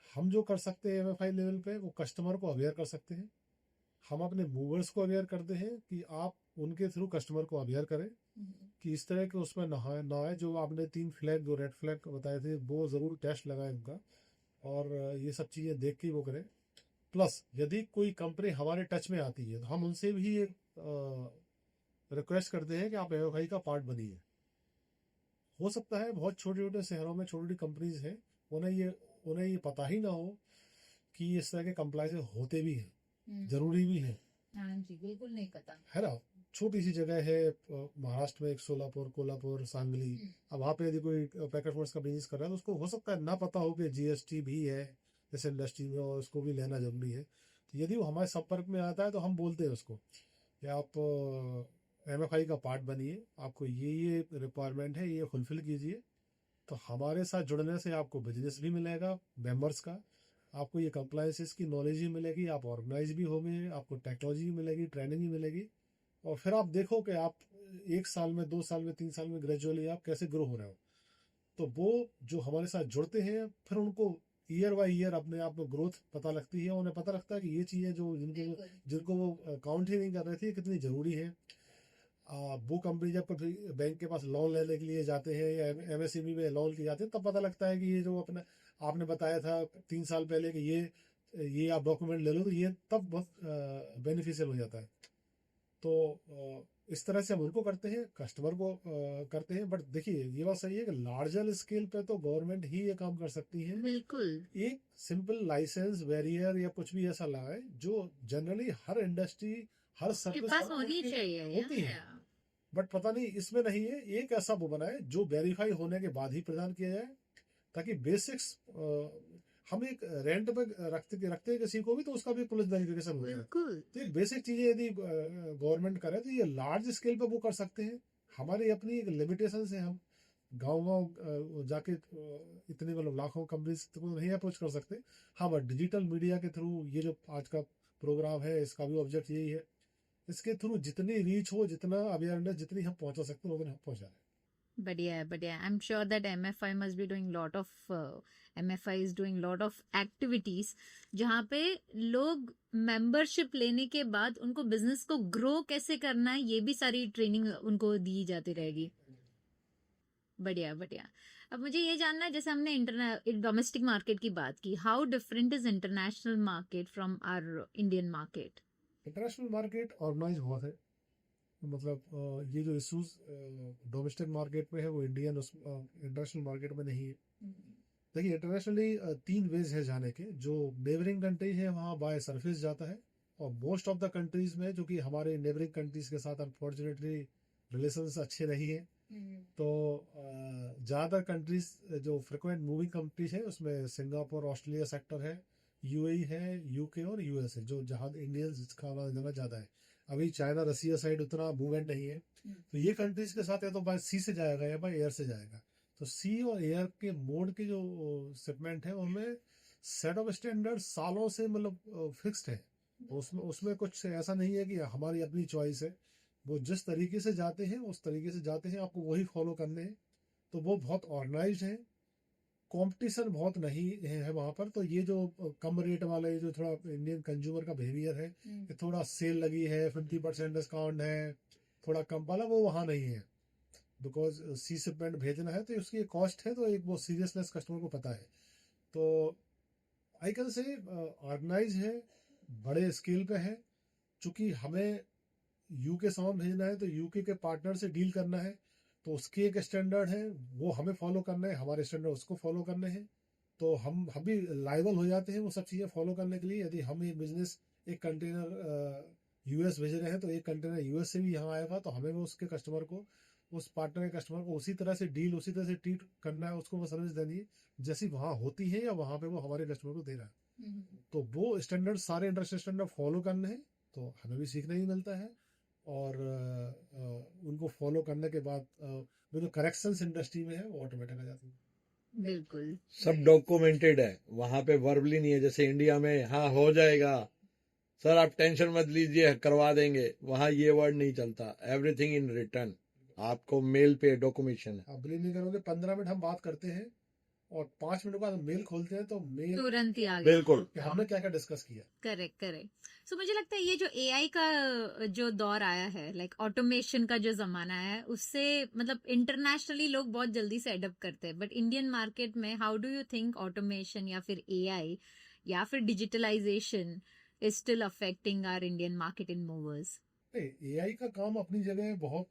हम जो कर सकते हैं MFI लेवल पे, वो कस्टमर को अवेयर कर सकते हैं। हम अपने मूवर्स को अवेयर करते हैं कि आप उनके थ्रू कस्टमर को अवेयर करें कि इस तरह के उसमें ना आए। जो आपने 3 फ्लैग, जो रेड फ्लैग बताए थे, वो ज़रूर टेस्ट लगाए उनका, और ये सब चीज़ें देख के वो करें। प्लस यदि कोई कंपनी हमारे टच में आती है तो हम उनसे भी ये रिक्वेस्ट करते हैं कि आप MFI का पार्ट बनिए। हो सकता है बहुत छोटे छोटे शहरों में छोटी छोटी कंपनीज हैं, उन्हें ये पता ही ना हो कि इस तरह के कंप्लायंस होते भी हैं, जरूरी भी हैं। हाँ जी, बिल्कुल नहीं पता है ना? छोटी सी जगह है महाराष्ट्र में, एक सोलापुर, कोल्हापुर, सांगली। अब वहाँ पे यदि कोई पैकेट फूड्स का बिजनेस कर रहा है तो उसको हो सकता है ना पता हो कि GST भी है इस इंडस्ट्री में, और उसको भी लेना जरूरी है। तो यदि वो हमारे संपर्क में आता है तो हम बोलते हैं उसको कि आप MFI का पार्ट बनिए, आपको ये रिक्वायरमेंट है, ये फुलफिल कीजिए। तो हमारे साथ जुड़ने से आपको बिजनेस भी मिलेगा मेंबर्स का, आपको ये कंप्लायंसेस की नॉलेज भी मिलेगी, आप ऑर्गेनाइज भी होंगे, आपको टेक्नोलॉजी भी मिलेगी, ट्रेनिंग भी मिलेगी। और फिर आप देखो कि आप 1 साल में, 2 साल में, 3 साल में ग्रेजुअली आप कैसे ग्रो हो रहे हो। तो वो जो हमारे साथ जुड़ते हैं, फिर उनको ईयर बाय ईयर अपने आप में ग्रोथ पता लगती है। उन्हें पता लगता है कि ये चीज़ें जो जिनको वो काउंट ही नहीं कर रहे थे, कितनी ज़रूरी है। वो कंपनी जब कभी बैंक के पास लोन लेने के लिए जाते हैं या MSME में लोन के जाते हैं, तब पता लगता है कि ये जो अपने आपने बताया था 3 साल पहले कि ये आप डॉक्यूमेंट ले लो, तो ये तब बहुत बेनिफिशियल हो जाता है। तो इस तरह से हम उनको करते हैं, कस्टमर को करते हैं। बट देखिए, ये बात सही है कि लार्जर स्केल पे तो गवर्नमेंट ही ये काम कर सकती है। बिल्कुल। एक सिंपल लाइसेंस बैरियर या कुछ भी ऐसा लगाए जो जनरली हर इंडस्ट्री, हर के सर्विस पास होनी चाहिए, होती है। बट पता नहीं इसमें नहीं है। एक ऐसा वो बनाए जो वेरीफाई होने के बाद ही प्रदान किया जाए, ताकि बेसिक्स हम एक रेंट पे रखते हैं किसी को भी, तो उसका भी पुलिस वेरिफिकेशन हो जाए। बिल्कुल। तो एक बेसिक चीजें यदि गवर्नमेंट करे तो ये लार्ज स्केल पे वो कर सकते हैं। हमारी अपनी एक लिमिटेशन है, हम गाँव जाके इतने मतलब लाखों कंपनीज को नहीं अप्रोच कर सकते। हाँ, बट डिजिटल मीडिया के थ्रू ये जो आज का प्रोग्राम है, इसका भी ऑब्जेक्ट यही है। इसके थ्रू जितनी रीच हो, जितना अवेयरनेस जितनी हम पहुंचा सकते हैं, उतनी हम पहुंचा रहे हैं। बढ़िया है, बढ़िया। आई am sure that MFI must be doing lot of, MFI is doing lot of activities जहाँ पे लोग मेंबरशिप लेने के बाद उनको बिजनेस को ग्रो कैसे करना है, ये भी सारी ट्रेनिंग उनको दी जाती रहेगी। बढ़िया बढ़िया। अब मुझे ये जानना है, जैसे हमने डोमेस्टिक मार्केट की बात की, how different is international market from our Indian market? International market organise हुआ है, मतलब ये जो इश्यूज डोमेस्टिक मार्केट में है वो इंटरनेशनल मार्केट में नहीं है। देखिए, इंटरनेशनली 3 वेज है जाने के। जो नेबरिंग कंट्री है वहाँ बाय सरफेस जाता है, और मोस्ट ऑफ द कंट्रीज में जो कि हमारे नेबरिंग कंट्रीज के साथ अनफॉर्चुनेटली रिलेशंस अच्छे नहीं है, तो ज़्यादातर कंट्रीज जो फ्रिक्वेंट मूविंग कंट्रीज है उसमें सिंगापुर, ऑस्ट्रेलिया सेक्टर है, UAE है, UK और US है, जो जहाँ इंडियंस का आना जाना ज़्यादा है। अभी चाइना रसिया साइड उतना मूवमेंट नहीं है, तो ये कंट्रीज के साथ या तो बाय सी से जाएगा या बाय एयर से जाएगा। तो सी और एयर के मोड के जो शिपमेंट है उनमें सेट ऑफ स्टैंडर्ड सालों से मतलब फिक्स्ड है। उसमें उसमें कुछ ऐसा नहीं है कि हमारी अपनी चॉइस है, वो जिस तरीके से जाते हैं उस तरीके से जाते हैं, आपको वही फॉलो करने हैं। तो वो बहुत ऑर्गेनाइज्ड है, कंपटीशन बहुत नहीं है वहाँ पर। तो ये जो कम रेट वाला ये जो थोड़ा इंडियन कंज्यूमर का बिहेवियर है कि थोड़ा सेल लगी है, 50% डिस्काउंट है, थोड़ा कम वाला, वो वहाँ नहीं है। बिकॉज सी शिपमेंट भेजना है तो उसकी कॉस्ट है, तो एक वो सीरियसनेस कस्टमर को पता है। तो आई कैन से ऑर्गेनाइज है, बड़े स्केल पे है। चूंकि हमें यूके सामान भेजना है तो यूके के पार्टनर से डील करना है, तो उसके एक स्टैंडर्ड है, वो हमें फॉलो करना है, हमारे स्टैंडर्ड उसको फॉलो करने हैं। तो हम भी लाइबल हो जाते हैं वो सब चीज़ें फॉलो करने के लिए। यदि हम ये बिजनेस एक कंटेनर यूएस भेज रहे हैं तो एक कंटेनर यूएस से भी यहाँ आएगा, तो हमें वो उसके कस्टमर को, उस पार्टनर के कस्टमर को उसी तरह से डील, उसी तरह से ट्रीट करना है, उसको वो सर्विस देनी है जैसी वहाँ होती है या वहाँ पे वो हमारे कस्टमर को दे रहा है। तो वो स्टैंडर्ड सारे इंडस्ट्री स्टैंडर्ड फॉलो करने हैं, तो हमें भी सीखने ही मिलता है। और उनको फॉलो करने के बाद जो करेक्शंस इंडस्ट्री में है वो ऑटोमेटिक आ जाती है। बिल्कुल सब डॉक्यूमेंटेड है, वहां पे वर्बली नहीं है। जैसे इंडिया में हाँ हो जाएगा सर, आप टेंशन मत लीजिए करवा देंगे, वहां ये वर्ड नहीं चलता। एवरीथिंग इन रिटर्न, आपको मेल पे डॉक्यूमेशन है। आप बिलीव नहीं करोगे, 15 मिनट हम बात करते हैं और 5 मिनट बाद मेल खोलते हैं तो मेल तुरंत ही आ गया। बिल्कुल, कि हमने क्या क्या डिस्कस किया। Correct correct. सो मुझे लगता है ये जो एआई का जो दौर आया है, लाइक ऑटोमेशन का जो जमाना है, उससे मतलब इंटरनेशनली लोग बहुत जल्दी से अडॉप्ट करते हैं, बट इंडियन मार्केट में how do you think automation या फिर एआई या फिर digitalisation is still affecting our Indian market in movers? AI का काम अपनी जगह बहुत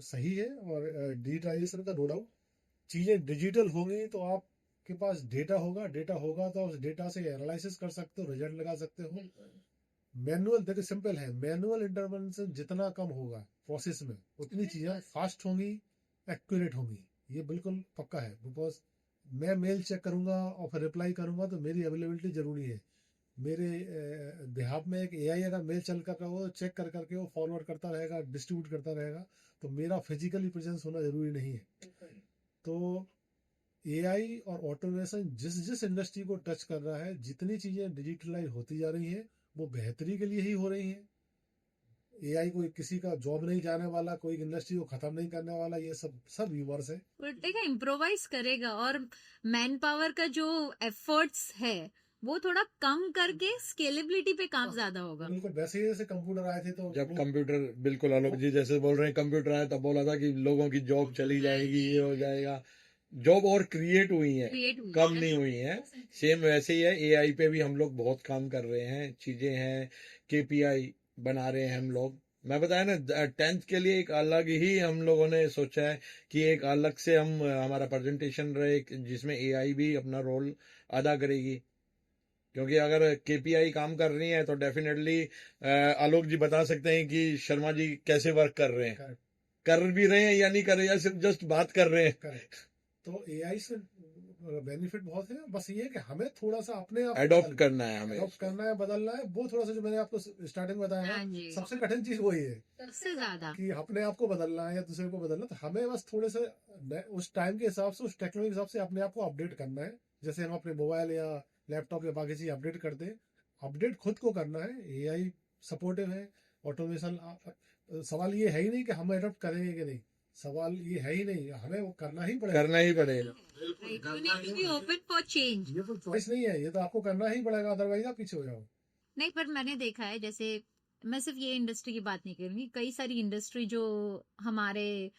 सही है, और डिजिटलाइजेशन का नो डाउट। चीजें डिजिटल हो गई तो आपके पास डेटा होगा, डेटा होगा तो उस डेटा से एनालिसिस कर सकते हो, रिजल्ट लगा सकते हो। मैनुअल देखो सिंपल है, मैनुअल इंटरवेंशन जितना कम होगा प्रोसेस में, उतनी चीजें फास्ट होंगी, एक्यूरेट होंगी। ये बिल्कुल पक्का है। बिकॉज मैं मेल चेक करूंगा और फिर रिप्लाई करूंगा तो मेरी अवेलेबिलिटी जरूरी है। मेरे देहात में एक एआई अगर मेल चल कर वो चेक कर करके वो फॉरवर्ड करता रहेगा, डिस्ट्रीब्यूट करता रहेगा, तो मेरा फिजिकली प्रेजेंस होना जरूरी नहीं है। तो एआई और ऑटोमेशन जिस जिस इंडस्ट्री को टच कर रहा है, जितनी चीजें डिजिटलाइज होती जा रही हैं, वो बेहतरी के लिए ही हो रही हैं। एआई कोई किसी का जॉब नहीं जाने वाला, कोई इंडस्ट्री को खत्म नहीं करने वाला, ये सब सब रिवर्स है। देखा, इम्प्रोवाइज करेगा और मैन पावर का जो एफर्ट्स है वो थोड़ा कम करके स्केलेबिलिटी पे काम ज्यादा होगा। बिल्कुल वैसे ही जैसे कंप्यूटर आए थे तो जब कंप्यूटर, बिल्कुल आलोक जी जैसे बोल रहे हैं, कंप्यूटर आया तब बोला था कि लोगों की जॉब चली जाएगी, ये हो जाएगा। जॉब और क्रिएट हुई है, कम नहीं हुई है। सेम वैसे ही है, एआई पे भी हम लोग बहुत काम कर रहे हैं, चीजें हैं, केपीआई बना रहे हैं हम लोग। मैं बताया ना, 10th के लिए एक अलग ही हम लोगों ने सोचा है कि एक अलग से हम हमारा प्रेजेंटेशन रहे जिसमें एआई भी अपना रोल अदा करेगी। क्योंकि अगर केपीआई काम कर रही है तो डेफिनेटली आलोक जी बता सकते हैं कि शर्मा जी कैसे वर्क कर रहे हैं, Correct. कर भी रहे हैं या नहीं कर रहे हैं, या सिर्फ जस्ट बात कर रहे हैं। करेक्ट। तो एआई से बेनिफिट बहुत है, बस ये है कि हमें थोड़ा सा अपने आप अडॉप्ट करना है, हमें अडॉप्ट करना है, बदलना है। वो थोड़ा सा जो मैंने आपको स्टार्टिंग में बताया हाँ ना, जी। सबसे कठिन चीज वही है सबसे ज्यादा कि अपने आप को बदलना है या दूसरे को बदलना। तो हमें बस थोड़े से उस टाइम के हिसाब से, उस टेक्नोलॉजी के हिसाब से अपने आप को अपडेट करना है। जैसे हम अपने मोबाइल या लैपटॉप या बाकी चीज अपडेट करते हैं, अपडेट खुद को करना है। एआई सपोर्टिव है, ऑटोमेशन। सवाल ये है ही नहीं कि हम अडॉप्ट करेंगे कि नहीं, सवाल ये है ही नहीं, हमें वो करना ही पड़ेगा। करना ही पड़ेगा। Open for change. ये तो चॉइस नहीं है, ये तो आपको करना ही पड़ेगा, अदरवाइज आप पीछे हो जाओ। नहीं, पर मैंने देखा है, जैसे मैं सिर्फ ये इंडस्ट्री की बात नहीं करूंगी, कई सारी इंडस्ट्री जो हमारे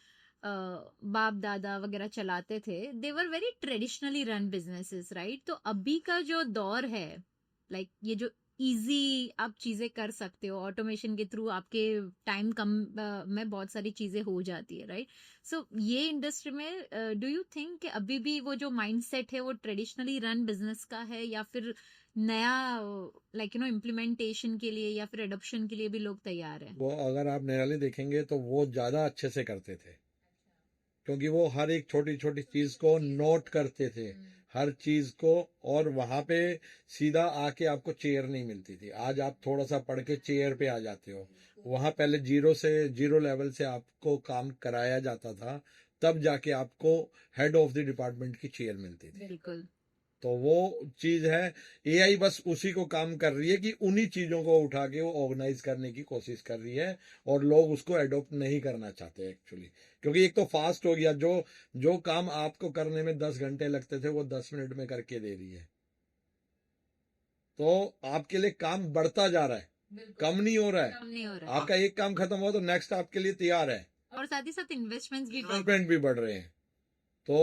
बाप दादा वगैरह चलाते थे, they were very traditionally run businesses, right? तो अभी का जो दौर है, लाइक ये जो इजी आप चीजें कर सकते हो ऑटोमेशन के थ्रू, आपके टाइम कम में बहुत सारी चीजें हो जाती है, राइट? सो ये इंडस्ट्री में डू यू थिंक कि अभी भी वो जो माइंडसेट है वो ट्रेडिशनली रन बिजनेस का है, या फिर नया लाइक इम्प्लीमेंटेशन के लिए या फिर एडॉप्शन के लिए भी लोग तैयार हैं? वो अगर आप निराली देखेंगे तो वो ज्यादा अच्छे से करते थे, क्योंकि वो हर एक छोटी छोटी चीज को नोट करते थे, हर चीज को। और वहां पे सीधा आके आपको चेयर नहीं मिलती थी। आज आप थोड़ा सा पढ़ के चेयर पे आ जाते हो। वहां पहले जीरो लेवल से आपको काम कराया जाता था, तब जाके आपको हेड ऑफ द डिपार्टमेंट की चेयर मिलती थी। बिल्कुल। तो वो चीज है, एआई बस उसी को काम कर रही है कि उन्हीं चीजों को उठा के वो ऑर्गेनाइज करने की कोशिश कर रही है, और लोग उसको एडॉप्ट नहीं करना चाहते एक्चुअली। क्योंकि एक तो फास्ट हो गया, जो जो काम आपको करने में 10 घंटे लगते थे वो 10 मिनट में करके दे रही है। तो आपके लिए काम बढ़ता जा रहा है, कम नहीं हो रहा है। कम नहीं हो रहा है। आपका एक काम खत्म हुआ तो नेक्स्ट आपके लिए तैयार है। और साथ ही साथ इन्वेस्टमेंट्स भी डेवलपमेंट भी बढ़ रहे हैं। तो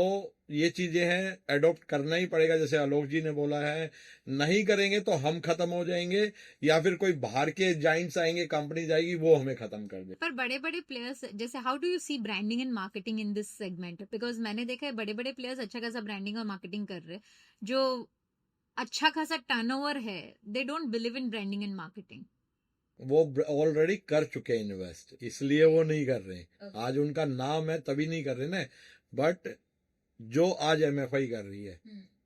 ये चीजें हैं, एडॉप्ट करना ही पड़ेगा। जैसे आलोक जी ने बोला है, नहीं करेंगे तो हम खत्म हो जाएंगे, या फिर कोई बाहर के जाइंट्स आएंगे, कंपनीज आएगी, वो हमें खत्म कर दे। पर बड़े बड़े प्लेयर्स जैसे how do you see branding and marketing in this segment? Because मैंने देखा है बड़े बड़े प्लेयर्स अच्छा खासा ब्रांडिंग और मार्केटिंग कर रहे हैं, जो अच्छा खासा टर्नओवर है, they don't believe in branding and marketing. वो ऑलरेडी कर चुके हैं इन्वेस्ट, इसलिए वो नहीं कर रहे हैं। आज उनका नाम है तभी नहीं कर रहे ना। बट जो आज एमएफआई कर रही है,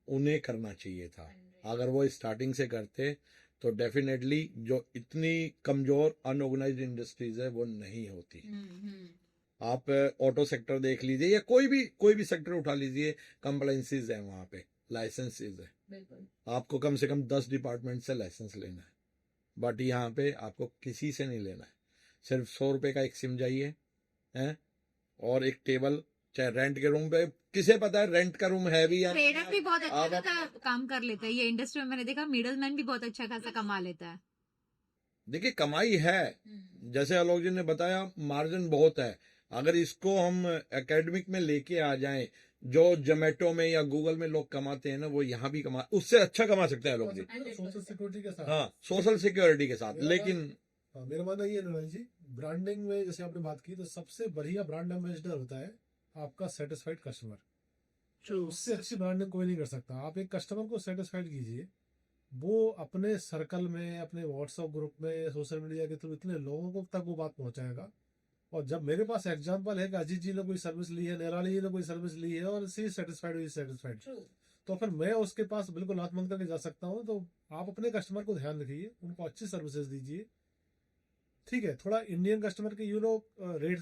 उन्हें करना चाहिए था। अगर वो स्टार्टिंग से करते तो डेफिनेटली जो इतनी कमजोर अनऑर्गेनाइज्ड इंडस्ट्रीज है वो नहीं होती। आप ऑटो सेक्टर देख लीजिए, या कोई भी सेक्टर उठा लीजिए, कंप्लाइंसेस है वहां पे, लाइसेंसेस है। आपको कम से कम 10 डिपार्टमेंट से लाइसेंस लेना है, बट यहाँ पे आपको किसी से नहीं लेना है। सिर्फ 100 रुपए का एक सिम चाहिए है, और एक टेबल, चाहे रेंट के रूम पे। किसे पता है रेंट का रूम है भी या नहीं? ट्रेडर भी बहुत अच्छा आप- खासा काम कर लेता है ये इंडस्ट्री में, मैंने देखा मिडल मैन भी बहुत अच्छा खासा कमा लेता है। देखिए कमाई है, जैसे आलोक जी ने बताया, मार्जिन बहुत है। अगर इसको हम एकेडमिक में लेके आ जाएं, जो जोमेटो में या गूगल में लोग कमाते हैं ना, वो यहाँ भी उससे अच्छा कमा सकते हैं आलोक जी। सोशल सिक्योरिटी के साथ। हाँ, सोशल सिक्योरिटी के साथ। लेकिन हाँ, मेरा मानना ये है नरेश जी, ब्रांडिंग में जैसे आपने बात की, तो सबसे बढ़िया ब्रांड एम्बेसडर होता है आपका सेटिस्फाइड कस्टमर। उससे अच्छी ब्रांडिंग कोई नहीं कर सकता। आप एक कस्टमर को सेटिस्फाइड कीजिए, वो अपने सर्कल में, अपने व्हाट्सएप ग्रुप में, सोशल मीडिया के थ्रू इतने लोगों को तक वो बात पहुंचाएगा। और जब मेरे पास एग्जांपल है कि अजीत जी ने कोई सर्विस ली है, निराली जी ने कोई सर्विस ली है, और सी सेटिस्फाइड, तो फिर मैं उसके पास बिल्कुल हाथ बंद करके जा सकता हूँ। तो आप अपने कस्टमर को ध्यान रखिए, उनको अच्छी सर्विसेज दीजिए। ठीक है, थोड़ा इंडियन कस्टमर के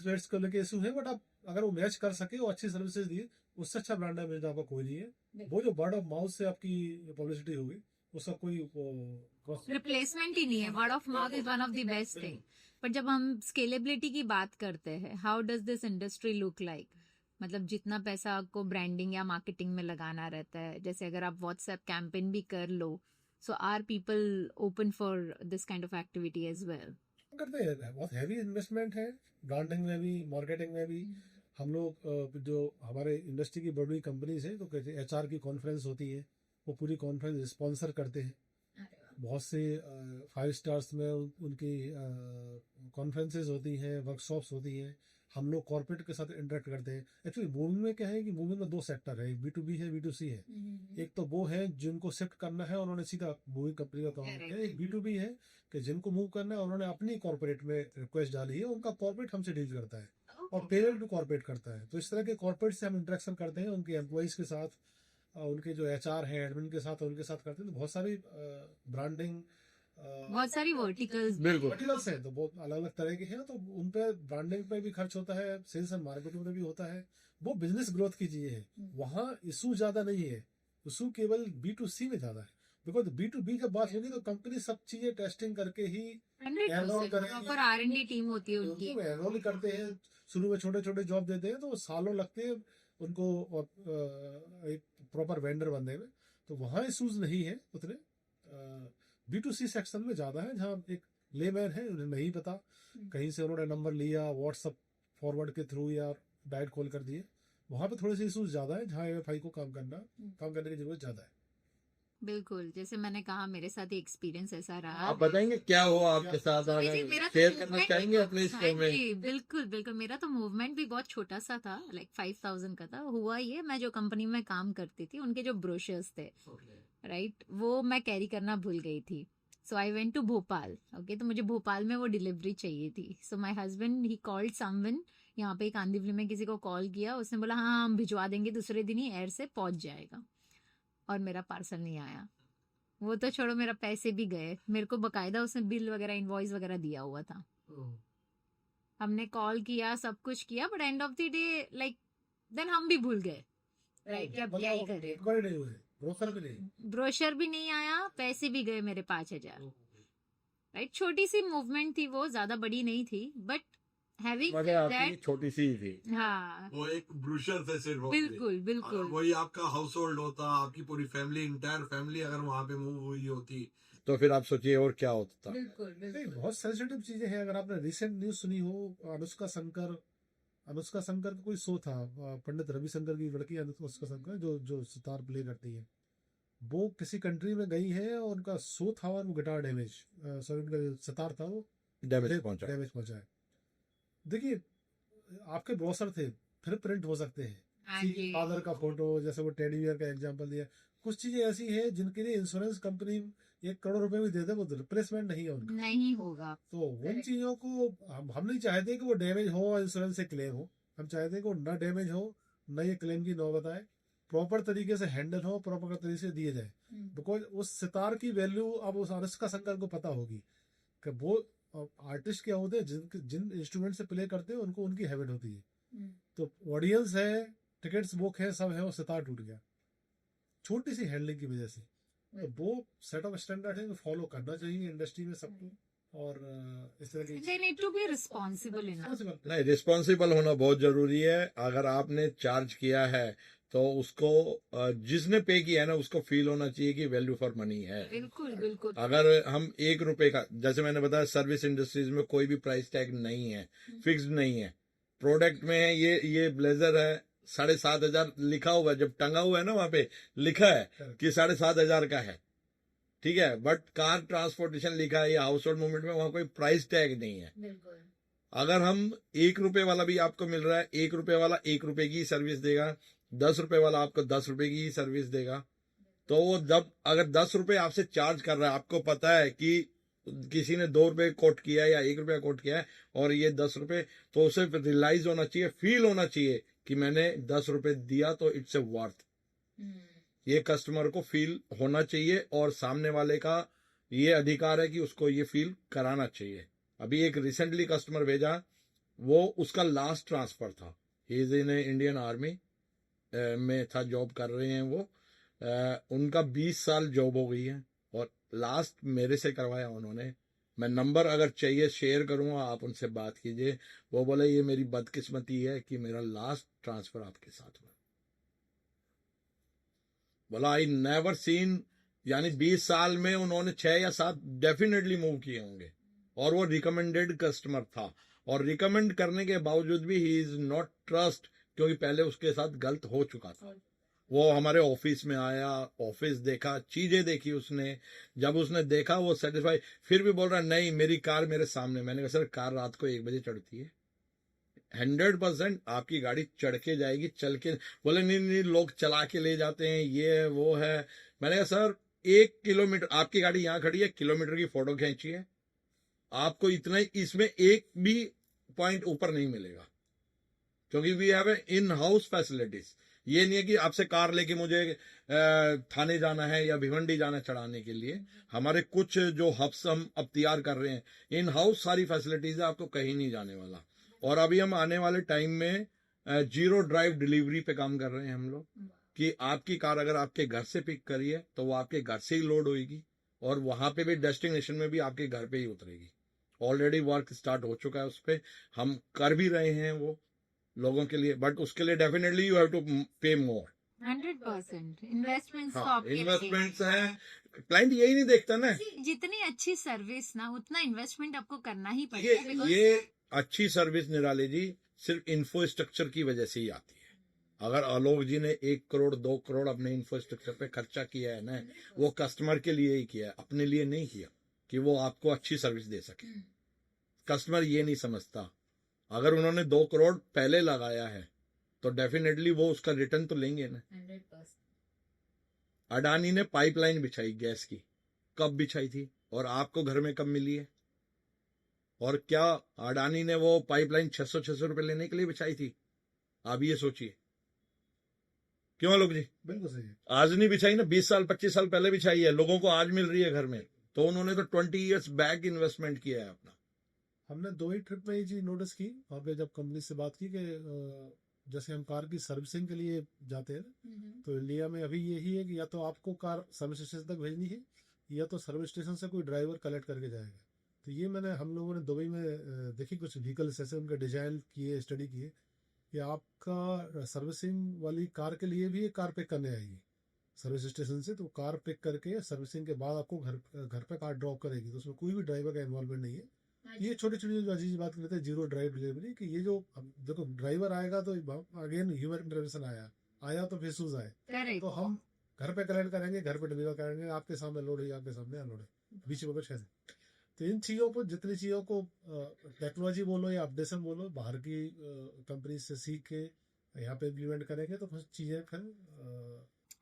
रेट्स को लेके इशू है, बट आप अगर वो मैच कर सके, वो अच्छी सर्विसेज दिए, उससे अच्छा ब्रांड एम्बेसडर आपका कोई नहीं है। वो जो वर्ड ऑफ माउथ से आपकी पब्लिसिटी होगी, उसका कोई रिप्लेसमेंट ही नहीं है। Word of mouth is one of the best thing. पर जब हम स्केलेबिलिटी की बात करते हैं, how does this industry look like? मतलब जितना पैसा आपको ब्रांडिंग या मार्केटिंग में लगाना रहता है, जैसे अगर आप व्हाट्सएप कैंपेन भी कर लो, so are people open for this kind of activity as well? करते हैं। बहुत हैवी इन्वेस्टमेंट है ब्रांडिंग में भी, मार्केटिंग में भी। हम लोग जो हमारे इंडस्ट्री की बड़ी कंपनीज है, तो कहते हैं एचआर की कॉन्फ्रेंस होती है, वो पूरी कॉन्फ्रेंस स्पॉन्सर करते हैं। बहुत से 5 स्टार्स में उनकी कॉन्फ्रेंसेज होती हैं, वर्कशॉप्स होती हैं। हम लोग कॉर्पोरेट के साथ इंटरेक्ट करते हैं। एक्चुअली मूविंग में क्या है कि मूविंग में 2 सेक्टर है, एक B2B है, B2C है। एक तो वो है जिनको शिफ्ट करना है, उन्होंने सीधा मूविंग कंपनी का काम किया। एक B2B है कि जिनको मूव करना है, उन्होंने अपनी कॉर्पोरेट में रिक्वेस्ट डाली है, उनका कॉर्पोरेट हमसे डील करता है और पेरोल टू कॉर्पोरेट करता है। तो इस तरह के कॉर्पोरेट से हम इंटरेक्शन करते हैं, उनके एम्प्लॉइज के साथ, उनके जो एचआर हैं, एडमिन के साथ, उनके साथ करते हैं। तो बहुत सारी ब्रांडिंग, बहुत सारी वर्टिकल्स बिल्कुल वर्टिकल्स हैं, तो बहुत अलग अलग तरह के हैं। तो उन पे ब्रांडिंग पे भी खर्च होता है, सेल्स एंड मार्केटिंग में भी होता है। वो बिजनेस ग्रोथ की चीजें हैं, वहाँ इशू ज्यादा नहीं है। इशू केवल B2C में ज्यादा है। बिकॉज B2B जब बात होगी तो कंपनी सब चीजें टेस्टिंग करके ही 100% प्रॉपर R&D टीम होती है उनकी। एनरोल करते हैं। शुरू में छोटे छोटे जॉब देते हैं, तो सालों लगते हैं उनको एक प्रॉपर वेंडर बनने में। तो वहाँ इशूज नहीं है उतने। B2C सेक्शन में ज्यादा है, जहाँ एक लेमैन है, उन्हें नहीं पता, कहीं से उन्होंने नंबर लिया, व्हाट्सएप फॉरवर्ड के थ्रू या डायरेक्ट कॉल कर दिए। वहाँ पे थोड़े से इशूज ज्यादा है, जहाँ MFI को काम करने की जरूरत ज्यादा है। बिल्कुल, जैसे मैंने कहा मेरे साथ एक्सपीरियंस ऐसा रहा। आप बताएंगे क्या हुआ आपके साथ, जी, मेरा तो शेयर करना movement चाहेंगे भी अपने इस हाँ शो में? जी, बिल्कुल बिल्कुल। मेरा तो मूवमेंट भी बहुत छोटा सा था, लाइक 5000 का था। हुआ ये, मैं जो कंपनी में काम करती थी, उनके जो ब्रोशर्स थे, राइट, वो मैं कैरी करना भूल गई थी। So I went to Bhopal. Okay, तो मुझे भोपाल में वो डिलीवरी चाहिए थी। So my husband he called someone, यहाँ पे कांदिवली में किसी को कॉल किया, उसने बोला हाँ हम भिजवा देंगे, दूसरे दिन ही एयर से पहुंच जाएगा। और मेरा पार्सल नहीं आया। वो तो छोड़ो, मेरा पैसे भी गए। मेरे को बकायदा उसने बिल वगैरह इनवॉइस वगैरह दिया हुआ था। हमने कॉल किया, सब कुछ किया, but end of the day like then हम भी भूल गए। राइट, क्या क्या ही करे। बड़े नहीं हुए, ब्रोकर भी नहीं। ब्रोशर भी नहीं आया, पैसे भी गए मेरे 5,000। राइट, छोटी सी मूवमेंट थी वो, ज्यादा बड़ी नहीं थी, बट हैविंग दैट छोटी सी ही थी। हाँ वो एक ब्रूशर थे सिर्फ। बिल्कुल बिल्कुल। वही आपका हाउस होल्ड होता, आपकी पूरी फैमिली, इंटायर फैमिली अगर वहां पे मूव हुई होती तो फिर आप सोचिए और क्या होता। बिल्कुल नहीं, बहुत सेंसिटिव चीजें हैं। अगर आपने रिसेंट न्यूज सुनी हो, अनुष्का शंकर का कोई शो था, पंडित रविशंकर की लड़की अनुष्का शंकर जो सितार प्ले करती है, वो किसी कंट्री में गई है और उनका शो था और वो गिटार डैमेज, सॉरी उनका जो सितार था वो डैमेज पहुंचा है। देखिए, आपके ब्रोशर थे, फिर प्रिंट हो सकते हाँ हैं, जी। फादर का फोटो, जैसे वो टेडी बियर का एग्जांपल दिया। कुछ चीजें ऐसी हैं जिनके लिए इंश्योरेंस कंपनी 1 करोड़ रुपए भी दे दे, वो रिप्लेसमेंट नहीं है उनका। नहीं होगा। तो उन चीजों को हम नहीं चाहते कि वो डैमेज हो और इंश्योरेंस से क्लेम हो। हम चाहते हैं कि वो ना डैमेज हो, न ये क्लेम की नौबत आए, प्रॉपर तरीके से हैंडल हो, प्रॉपर तरीके से दिए जाए। बिकॉज उस सितार की वैल्यू अब उस अनुष्का शंकर को पता होगी कि वो आर्टिस्ट क्या होते हैं, जिन इंस्ट्रूमेंट से प्ले करते हैं उनको उनकी हैबिट होती है। तो ऑडियंस है, टिकट्स बुक है, सब है, वो सितार टूट गया छोटी सी हैंडलिंग की वजह से। तो वो सेट ऑफ स्टैंडर्ड है, फॉलो करना चाहिए इंडस्ट्री में सबको। और इस तरह की They need to be responsible enough. नहीं, रिस्पॉन्सिबल होना बहुत जरूरी है। अगर आपने चार्ज किया है तो उसको जिसने पे किया है ना, उसको फील होना चाहिए कि वैल्यू फॉर मनी है। बिल्कुल बिल्कुल। अगर हम 1 रुपए का, जैसे मैंने बताया, सर्विस इंडस्ट्रीज में कोई भी प्राइस टैग नहीं है, फिक्स्ड नहीं है। प्रोडक्ट में है, ये ब्लेजर है, 7,500 लिखा हुआ है, जब टंगा हुआ है ना वहां पे लिखा है कि 7,500 का है, ठीक है। बट कार ट्रांसपोर्टेशन लिखा है या हाउस होल्ड मूवमेंट में, वहां कोई प्राइस टैग नहीं है। बिल्कुल। अगर हम 1 रुपए वाला भी आपको मिल रहा है, 1 रुपए वाला 1 रुपए की सर्विस देगा, 10 रुपए वाला आपको 10 रुपए की ही सर्विस देगा। तो वो जब अगर 10 रुपए आपसे चार्ज कर रहा है, आपको पता है कि किसी ने 2 रुपए कोट किया है या 1 रुपया कोट किया है और ये 10 रुपए, तो उसे रियलाइज होना चाहिए, फील होना चाहिए कि मैंने 10 रुपए दिया तो इट्स ए वर्थ। ये कस्टमर को फील होना चाहिए और सामने वाले का ये अधिकार है कि उसको ये फील कराना चाहिए। अभी एक रिसेंटली कस्टमर भेजा, वो उसका लास्ट ट्रांसफर था, he is in Indian army में था, जॉब कर रहे हैं वो। उनका 20 साल जॉब हो गई है और लास्ट मेरे से करवाया उन्होंने। मैं नंबर अगर चाहिए शेयर करूंगा, आप उनसे बात कीजिए। वो बोले ये मेरी बदकिस्मती है कि मेरा लास्ट ट्रांसफर आपके साथ हुआ। बोला आई नेवर सीन, यानी 20 साल में उन्होंने 6 या 7 डेफिनेटली मूव किए होंगे और वो रिकमेंडेड कस्टमर था। और रिकमेंड करने के बावजूद भी ही इज नॉट ट्रस्ट, क्योंकि पहले उसके साथ गलत हो चुका था। वो हमारे ऑफिस में आया, ऑफिस देखा, चीजें देखी उसने। जब उसने देखा वो सेटिस्फाई, फिर भी बोल रहा नहीं मेरी कार मेरे सामने। मैंने कहा सर कार रात को 1 बजे चढ़ती है, 100% आपकी गाड़ी चढ़ के जाएगी, चल के। बोले नहीं लोग चला के ले जाते हैं, ये वो है। मैंने कहा सर 1 किलोमीटर आपकी गाड़ी यहाँ खड़ी है, किलोमीटर की फोटो खींची है, आपको इतना ही, इसमें एक भी पॉइंट ऊपर नहीं मिलेगा, क्योंकि we have in house facilities. ये नहीं है कि आपसे कार लेके मुझे थाने जाना है या भिवंडी जाना है चढ़ाने के लिए। हमारे कुछ जो हब्स हम अब तैयार कर रहे हैं, इन हाउस सारी फैसिलिटीज है, आपको कहीं नहीं जाने वाला। और अभी हम आने वाले टाइम में 0 ड्राइव डिलीवरी पे काम कर रहे हैं हम लोग, कि आपकी कार अगर आपके घर से पिक करी है तो वो आपके घर से ही लोड होगी और वहां पे भी डेस्टिनेशन में भी आपके घर पे ही उतरेगी। ऑलरेडी वर्क स्टार्ट हो चुका है उस पर, हम कर भी रहे हैं वो लोगों के लिए। बट उसके लिए डेफिनेटली यू हैव टू पे मोर। 100% इन्वेस्टमेंट्स तो हाँ, आपके इन्वेस्टमेंट्स हैं, क्लाइंट यही नहीं देखता ना। जितनी अच्छी सर्विस ना, उतना इन्वेस्टमेंट आपको करना ही पड़ेगा। because ये अच्छी सर्विस निराली जी सिर्फ इंफ्रास्ट्रक्चर की वजह से ही आती है। अगर आलोक जी ने 1 करोड़ 2 करोड़ अपने इंफ्रास्ट्रक्चर पे खर्चा किया है ना, वो कस्टमर के लिए ही किया है, अपने लिए नहीं किया कि वो आपको अच्छी सर्विस दे सके। कस्टमर ये नहीं समझता। अगर उन्होंने 2 करोड़ पहले लगाया है तो डेफिनेटली वो उसका रिटर्न तो लेंगे ना। 100%। अडानी ने पाइपलाइन बिछाई गैस की, कब बिछाई थी और आपको घर में कब मिली है? और क्या अडानी ने वो पाइपलाइन 600 रुपए लेने के लिए बिछाई थी? आप ये सोचिए। क्यों लोग जी? बिल्कुल सही है। आज नहीं बिछाई ना, 20 साल 25 साल पहले बिछाई है, लोगों को आज मिल रही है घर में। तो उन्होंने तो 20 ईयर्स बैक इन्वेस्टमेंट किया है अपना। हमने 2 ही ट्रिप में ये चीज नोटिस की, वहाँ पे जब कंपनी से बात की कि जैसे हम कार की सर्विसिंग के लिए जाते हैं ना, तो इंडिया में अभी यही है कि या तो आपको कार सर्विस स्टेशन तक भेजनी है, या तो सर्विस स्टेशन से कोई ड्राइवर कलेक्ट करके जाएगा। तो ये हम लोगों ने दुबई में देखी, कुछ व्हीकल्स ऐसे उनके डिजाइन किए, स्टडी किए कि आपका सर्विसिंग वाली कार के लिए भी एक कार पिक करने आएगी सर्विस स्टेशन से, तो कार पिक करके सर्विसिंग के बाद आपको घर पे कार ड्रॉप करेगी। तो उसमें कोई भी ड्राइवर का इन्वॉल्वमेंट नहीं है। ये छोटी छोटी जो अजीज बात करते हैं, जीरो ड्राइव डिलीवरी, कि ये जो अब देखो ड्राइवर आएगा तो अगेन ह्यूमन इंटरवेंशन आया तो फिर सूज आए, करेक्ट। तो हम घर पे कलेक्ट करेंगे, घर पे डिलीवर करेंगे, आपके सामने लोड है, आपके सामने अनलोड है, बीच में कुछ है। तो इन चीज़ों पर, जितनी चीज़ों को टेक्नोलॉजी बोलो या अपडेशन बोलो, बाहर की कंपनी से सीख के यहाँ पे इम्प्लीमेंट करेंगे तो कुछ चीज़ें फिर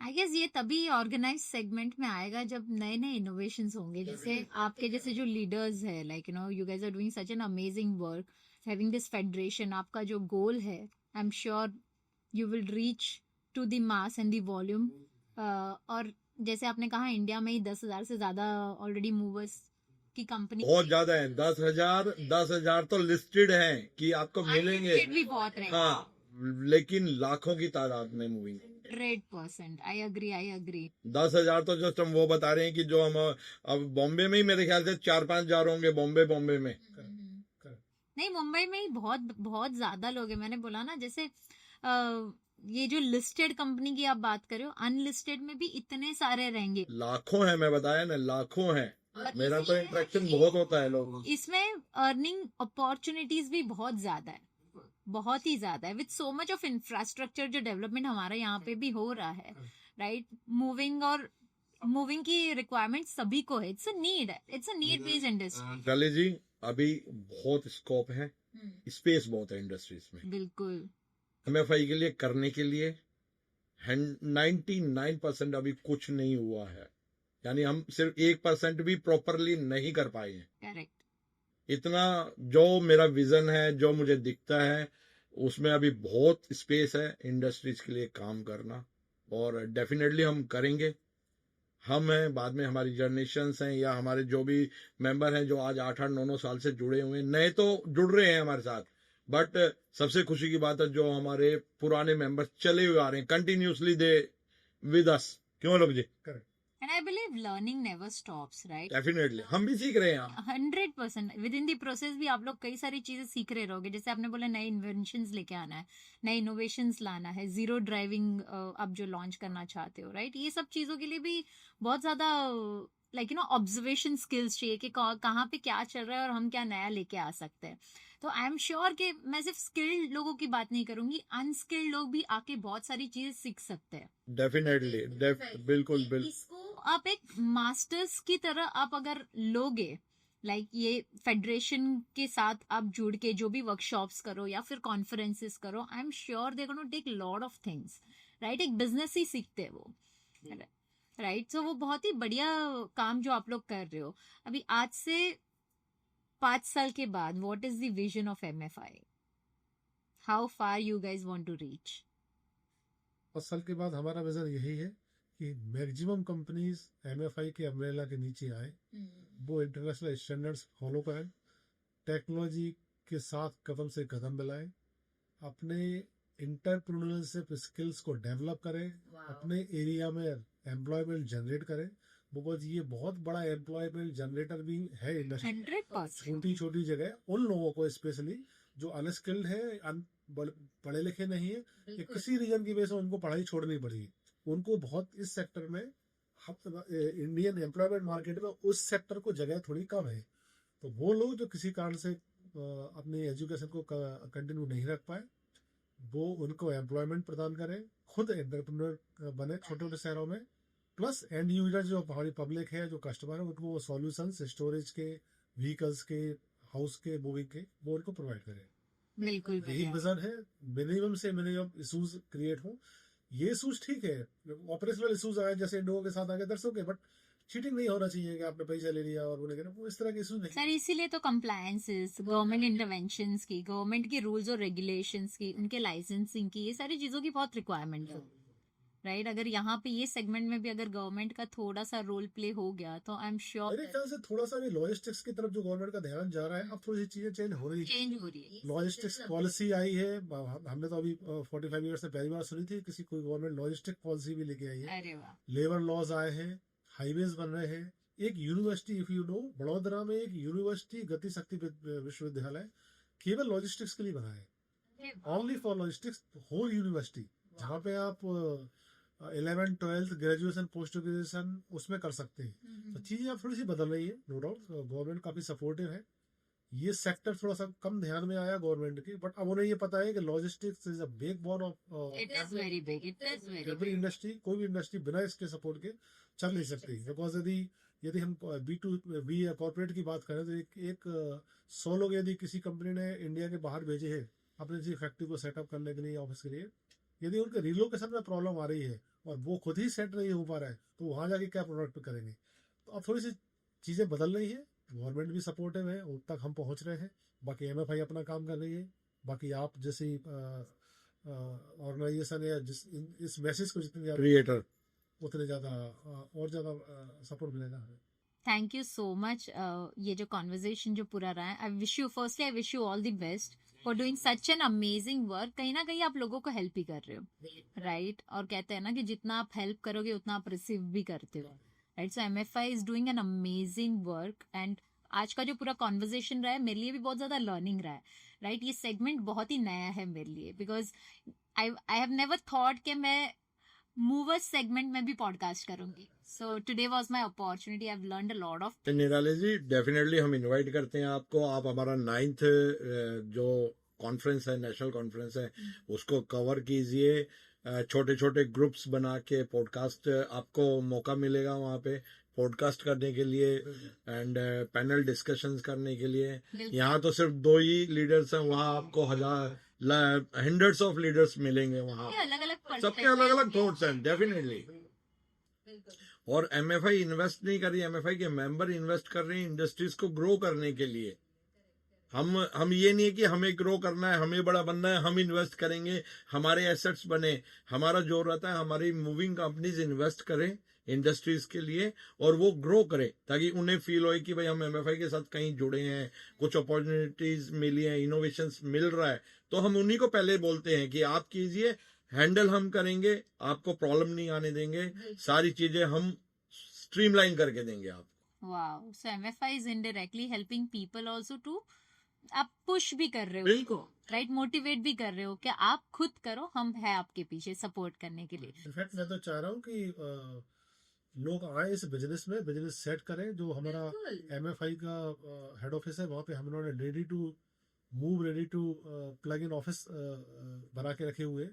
आई गेस ये तभी ऑर्गेनाइज सेगमेंट में आएगा जब नए नए इनोवेशंस होंगे। जैसे आपके जैसे जो लीडर्स है, like you guys are doing such an amazing work, having this federation, आपका जो गोल है, I am sure you will reach to the mass and the volume. और जैसे आपने कहा, इंडिया में ही 10,000 से ज्यादा ऑलरेडी मूवर्स की कंपनी बहुत ज्यादा है, 10,000 तो लिस्टेड हैं कि आपको मिलेंगे, भी बहुत रहे। हाँ, लेकिन लाखों की तादाद में मूविंग। 100% I agree. 10,000 तो जस्ट हम वो बता रहे हैं कि जो हम अब बॉम्बे में ही मेरे ख्याल से 4-5 जा रहे होंगे, बॉम्बे में। नहीं, मुंबई में ही बहुत बहुत ज्यादा लोग हैं। मैंने बोला ना, जैसे ये जो लिस्टेड कंपनी की आप बात कर रहे हो, अनलिस्टेड में भी इतने सारे रहेंगे, लाखों हैं, मैं बताया ना, लाखों हैं। मेरा तो इंटरेक्शन बहुत होता है लोगों से। इसमें अर्निंग अपॉर्चुनिटीज भी बहुत ज्यादा है, बहुत ही ज्यादा है, with so much of infrastructure जो डेवलपमेंट हमारे यहाँ पे भी हो रहा है, राइट। मूविंग की रिक्वायरमेंट सभी को है, it's a need based industry. चले जी, अभी बहुत स्कोप है, स्पेस बहुत है इंडस्ट्रीज में। बिल्कुल। MFI के लिए करने के लिए 99% अभी कुछ नहीं हुआ है, यानी हम सिर्फ 1% भी प्रॉपरली नहीं कर पाए हैं। करेक्ट। इतना जो मेरा विजन है, जो मुझे दिखता है, उसमें अभी बहुत स्पेस है इंडस्ट्रीज के लिए काम करना, और डेफिनेटली हम करेंगे। हम हैं, बाद में हमारी जनरेशन्स हैं, या हमारे जो भी मेंबर हैं जो आज 8-8, 9-9 साल से जुड़े हुए हैं, नए तो जुड़ रहे हैं हमारे साथ, बट सबसे खुशी की बात है जो हमारे पुराने मेंबर्स चले हुए आ रहे हैं, कंटिन्यूसली दे विद अस। क्यों लोग जी? Correct. And I believe learning never stops, right. Definitely हम भी सीख रहे हैं। 100% विद इन द प्रोसेस भी आप लोग कई सारी चीजें सीख रहे रहोगे। जैसे आपने बोला, नए इन्वेंशंस लेके आना है, नए इनोवेशंस लाना है, जीरो ड्राइविंग आप जो लॉन्च करना चाहते हो, राइट। ये सब चीजों के लिए भी बहुत ज्यादा ऑब्जर्वेशन स्किल्स चाहिए कि कहाँ पे क्या चल रहा है और हम क्या नया लेके आ सकते हैं। तो आई एम श्योर कि मैं सिर्फ स्किल्ड लोगों की बात नहीं करूंगी, अनस्किल्ड लोग भी आके बहुत सारी चीजें सीख सकते हैं। डेफिनेटली, बिल्कुल। इसको आप एक मास्टर्स की तरह आप अगर लोगे, लाइक ये फेडरेशन के साथ आप जुड़ के जो भी वर्कशॉप्स करो या फिर कॉन्फ्रेंसेस करो, I am sure they gonna take lot of things, right. एक बिजनेस ही सीखते हैं वो, राइट। सो वो बहुत ही बढ़िया काम जो आप लोग कर रहे हो। अभी आज से 5 साल के बाद, what is the vision of MFI? How far you guys want to reach? 5 साल के बाद हमारा विजन यही है कि मैक्सिमम कंपनीज MFI के अम्ब्रेला के नीचे आए, वो इंटरनेशनल स्टैंडर्ड्स फॉलो करें, टेक्नोलॉजी के साथ कदम से कदम मिलाएं, अपने इंटरप्रेन्योरशिप स्किल्स को डेवलप करें, अपने एरिया में एम्प्लॉयमेंट जनरेट करें, बिकॉज ये बहुत बड़ा एम्प्लॉयमेंट जनरेटर भी है इंडस्ट्री। 100%। छोटी छोटी जगह उन लोगों को स्पेशली जो अनस्किल्ड है, पढ़े लिखे नहीं है, या किसी रीजन की वजह से उनको पढ़ाई छोड़नी पड़ी, उनको बहुत इस सेक्टर में, इंडियन एम्प्लॉयमेंट मार्केट में उस सेक्टर को जगह थोड़ी कम है। तो वो लोग जो किसी कारण से अपनी एजुकेशन को कंटिन्यू नहीं रख पाए, वो उनको एम्प्लॉयमेंट प्रदान करें, खुद एंटरप्रेन्योर बने छोटे छोटे शहरों में, प्लस एंड यूजर जो हमारी पब्लिक है, जो कस्टमर है, उनको वो सॉल्यूशंस स्टोरेज के, व्हीकल्स के, हाउस के, मूविंग के, वो उनको प्रोवाइड करें। बिल्कुल। यही विजन है, मिनिमम से मिनिमम इशूज क्रिएट हो। ये इशूज ठीक है, ऑपरेशनल इशूज आए जैसे इंडिगो के साथ आगे दर्शकों के, बट चीटिंग नहीं होना चाहिए कि आपने पैसा ले लिया और वो इस तरह के इशूज नहीं। सर, इसीलिए तो कंप्लायंसेस, गवर्नमेंट इंटरवेंशंस की, गवर्नमेंट के रूल्स और रेगुलेशंस की, उनके लाइसेंसिंग की, ये सारी चीजों की बहुत रिक्वायरमेंट है। राइट? अगर यहाँ पे ये सेगमेंट में भी अगर गवर्नमेंट का थोड़ा सा रोल प्ले हो गया तो आई एम मेरे श्योर ख्याल से थोड़ा सा भी लॉजिस्टिक्स की तरफ जो गवर्नमेंट का ध्यान जा रहा है, अब थोड़ी सी चीजें चेंज हो रही है। चेंज हो रही है। लॉजिस्टिक्स पॉलिसी आई है, हमने तो अभी 45 ईयर से पहली बार सुनी थी किसी कोई गवर्नमेंट लॉजिस्टिक पॉलिसी भी लेके आई है। अरे वाह, लेबर लॉज आए हैं, हाईवेज बन रहे हैं। एक university, if you know, Vadodara में एक यूनिवर्सिटी गति शक्ति विश्वविद्यालय केवल लॉजिस्टिक्स के लिए बना है, only for logistics, whole university, जहाँ पे आप 11th 12th graduation post graduation उसमें कर सकते हैं। तो चीजें अब थोड़ी सी बदल रही है, नो डाउट। गवर्नमेंट काफी सपोर्टिव है। ये सेक्टर थोड़ा सा कम ध्यान में आया गवर्नमेंट की, बट अब उन्हें ये पता है कि logistics is a big bone of it is very big, it is very every industry. कोई भी इंडस्ट्री बिना इसके सपोर्ट के चल नहीं सकती। बिकॉज यदि हम बी कॉर्पोरेट की बात करें तो एक 100 लोग यदि किसी कंपनी ने इंडिया के बाहर भेजे हैं अपनी किसी फैक्ट्री को सेटअप करने के लिए, ऑफिस के लिए, यदि उनके रिलोकेशन में प्रॉब्लम आ रही है और वो खुद ही सेट नहीं हो पा रहा है तो वहां जाके क्या प्रोडक्ट करेंगे। तो अब थोड़ी सी चीजें बदल रही है, गवर्नमेंट भी सपोर्टिव है, उन तक हम पहुंच रहे हैं। बाकी एमएफआई अपना काम कर रही है। बाकी आप जैसी ऑर्गेनाइजेशन या इस मैसेज को जितने ज्यादा क्रिएटर उतने ज्यादा और ज्यादा सपोर्ट मिलेगा हमें। Thank you so much. ये जो कॉन्वर्जेशन जो पूरा रहा है, आई wish you, firstly I wish you all the best for doing such an amazing work. कहीं ना कहीं आप लोगों को हेल्प ही कर रहे हो, राइट? और कहते हैं ना कि जितना आप हेल्प करोगे उतना आप रिसीव भी करते हो, right? So MFI is doing an amazing work. And आज का जो पूरा कॉन्वर्जेशन रहा है मेरे लिए भी बहुत ज्यादा लर्निंग रहा है, राइट? ये सेगमेंट बहुत ही नया है मेरे लिए, because I have never thought कि मैं मूवर्स सेगमेंट में भी पॉडकास्ट करूंगी। So today was my opportunity, I have learned a lot of. निराली जी, डेफिनेटली हम इनवाइट करते हैं आपको। आप हमारा 9th जो कॉन्फ्रेंस है, नेशनल कॉन्फ्रेंस है, उसको कवर कीजिए। छोटे छोटे ग्रुप्स बना के पॉडकास्ट आपको मौका मिलेगा वहाँ पे पॉडकास्ट करने के लिए एंड पैनल डिस्कशंस करने के लिए। यहाँ तो सिर्फ 2 ही लीडर्स हैं, वहाँ आपको हंड्रेड्स ऑफ लीडर्स मिलेंगे वहाँ। अलग अलग सबके अलग अलग थॉट्स हैं, डेफिनेटली। और एमएफआई इन्वेस्ट नहीं कर रही, एमएफआई के मेंबर इन्वेस्ट कर रहे हैं इंडस्ट्रीज को ग्रो करने के लिए। हम ये नहीं है कि हमें ग्रो करना है, हमें बड़ा बनना है, हम इन्वेस्ट करेंगे, हमारे एसेट्स बने। हमारा जो रहता है, हमारी मूविंग कंपनीज इन्वेस्ट करें इंडस्ट्रीज के लिए और वो ग्रो करें, ताकि उन्हें फील हो कि भाई हम एमएफआई के साथ कहीं जुड़े हैं, कुछ अपॉर्चुनिटीज मिली हैं, इनोवेशंस मिल रहा है। तो हम उन्हीं को पहले बोलते हैं कि आप कीजिए, हैंडल हम करेंगे, आपको प्रॉब्लम नहीं आने देंगे, सारी चीजें हम स्ट्रीमलाइन करके देंगे आपको। Wow, so MFI is indirectly helping people also to, आप पुश भी कर रहे हो, बिल्कुल, राइट? मोटिवेट भी कर रहे हो कि आप खुद करो, हम है आपके पीछे सपोर्ट करने के लिए। इनफैक्ट मैं तो चाह रहा हूँ कि लोग आए इस बिजनेस में, बिजनेस सेट करें। जो हमारा एमएफआई का हेड ऑफिस है वहाँ पे हम लोगों ने ready to move, ready to plug in office बना के रखे हुए।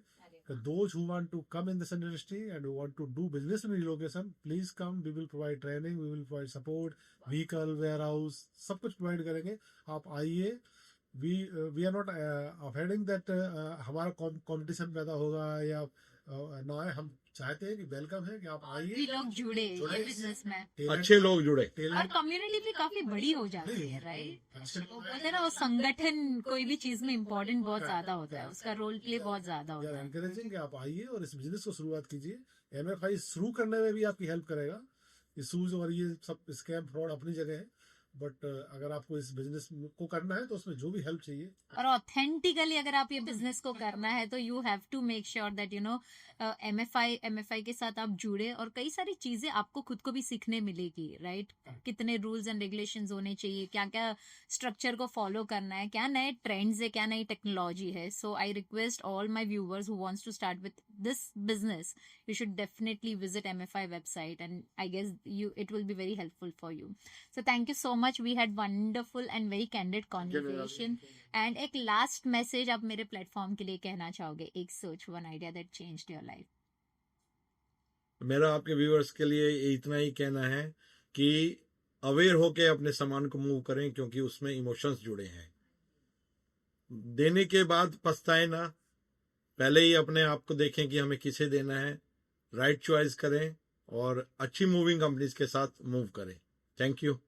Those who want to come in this industry and who want to do business in relocation, please come. We will provide training, we will provide support, vehicle, warehouse, सब कुछ provide करेंगे। आप आइए। We are not afraid that हमारा competition पैदा होगा या ना है। हम चाहते हैं कि वेलकम है कि आप आइए, लोग जुड़े बिजनेस में, अच्छे लोग जुड़े और कम्युनिटी भी काफी बड़ी हो जाती है, राइट? वो बोलते हैं ना, वो संगठन कोई भी चीज में इम्पोर्टेंट बहुत ज्यादा होता है, उसका रोल प्ले बहुत ज्यादा होता है। एनकरेजिंग कि आप आइए और इस बिजनेस को शुरुआत कीजिए। एमएफआई शुरू करने में भी आपकी हेल्प करेगा। इशूज और ये सब स्कैम फ्रॉड अपनी जगह है, बट अगर आपको इस बिजनेस को करना है तो उसमें जो भी हेल्प चाहिए, और ऑथेंटिकली अगर आप ये बिजनेस को करना है तो you have to make sure that you know MFI के साथ आप जुड़े, और कई सारी चीजें आपको खुद को भी सीखने मिलेगी, राइट? कितने रूल्स एंड रेगुलेशंस होने चाहिए, क्या क्या स्ट्रक्चर को फॉलो करना है, क्या नए ट्रेंड्स है, क्या नई टेक्नोलॉजी है। So I request all my viewers who wants to start with this business, you should definitely visit MFI website and I guess it will be very helpful for you. So thank you so much, we had wonderful and very candid conversation. And एक लास्ट मैसेज आप मेरे प्लेटफॉर्म के लिए कहना चाहोगे, एक सोच, one idea that changed your life? मेरा आपके व्यूअर्स के लिए इतना ही कहना है कि अवेयर होके अपने सामान को मूव करें, क्योंकि उसमें इमोशंस जुड़े हैं। देने के बाद पछताए ना, पहले ही अपने आप को देखें कि हमें किसे देना है, राइट चॉइस करें और अच्छी मूविंग कंपनीज के साथ मूव करें। Thank you.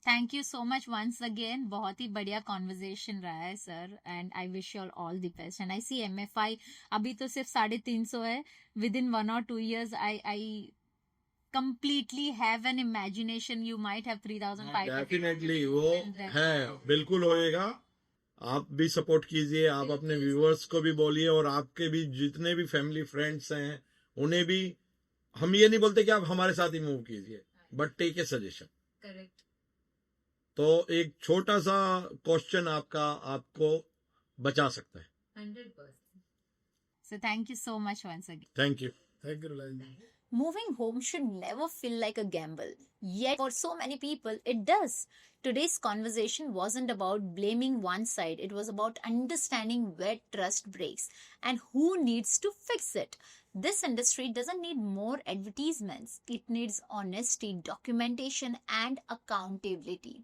Thank you so much once again. बहुत ही बढ़िया कॉन्वर्जेशन रहा है sir, and I wish you all the best. And I see MFI अभी तो सिर्फ 350 है. Within 1 or 2 years I completely have an imagination you might have 3,500. Definitely वो है, बिल्कुल होएगा. आप भी सपोर्ट कीजिए, आप अपने व्यूअर्स को भी बोलिए, और आपके भी जितने भी फैमिली फ्रेंड्स हैं उन्हें भी. हम ये नहीं बोलते कि आप हमारे साथ ही मूव कीजिए, but take a suggestion. Correct. तो एक छोटा सा क्वेश्चन आपको बचा सकता है. 100%. So thank you so much once again. Thank you. Thank you Reliance ji. Moving home should never feel like a gamble. Yet, for so many people, it does. Today's conversation wasn't about blaming one side, it was about understanding where trust breaks and who needs to fix it. This industry doesn't need more advertisements, it needs honesty, documentation, and accountability.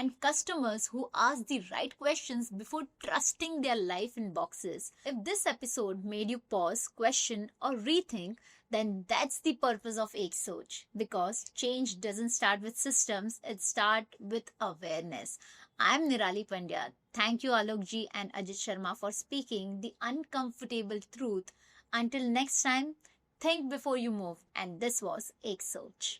And customers who ask the right questions before trusting their life in boxes. If this episode made you pause, question, or rethink, then that's the purpose of Ek Soch. Because change doesn't start with systems, it starts with awareness. I'm Nirali Pandya. Thank you Alok ji and Ajit Sharma for speaking the uncomfortable truth. Until next time, think before you move. And this was Ek Soch.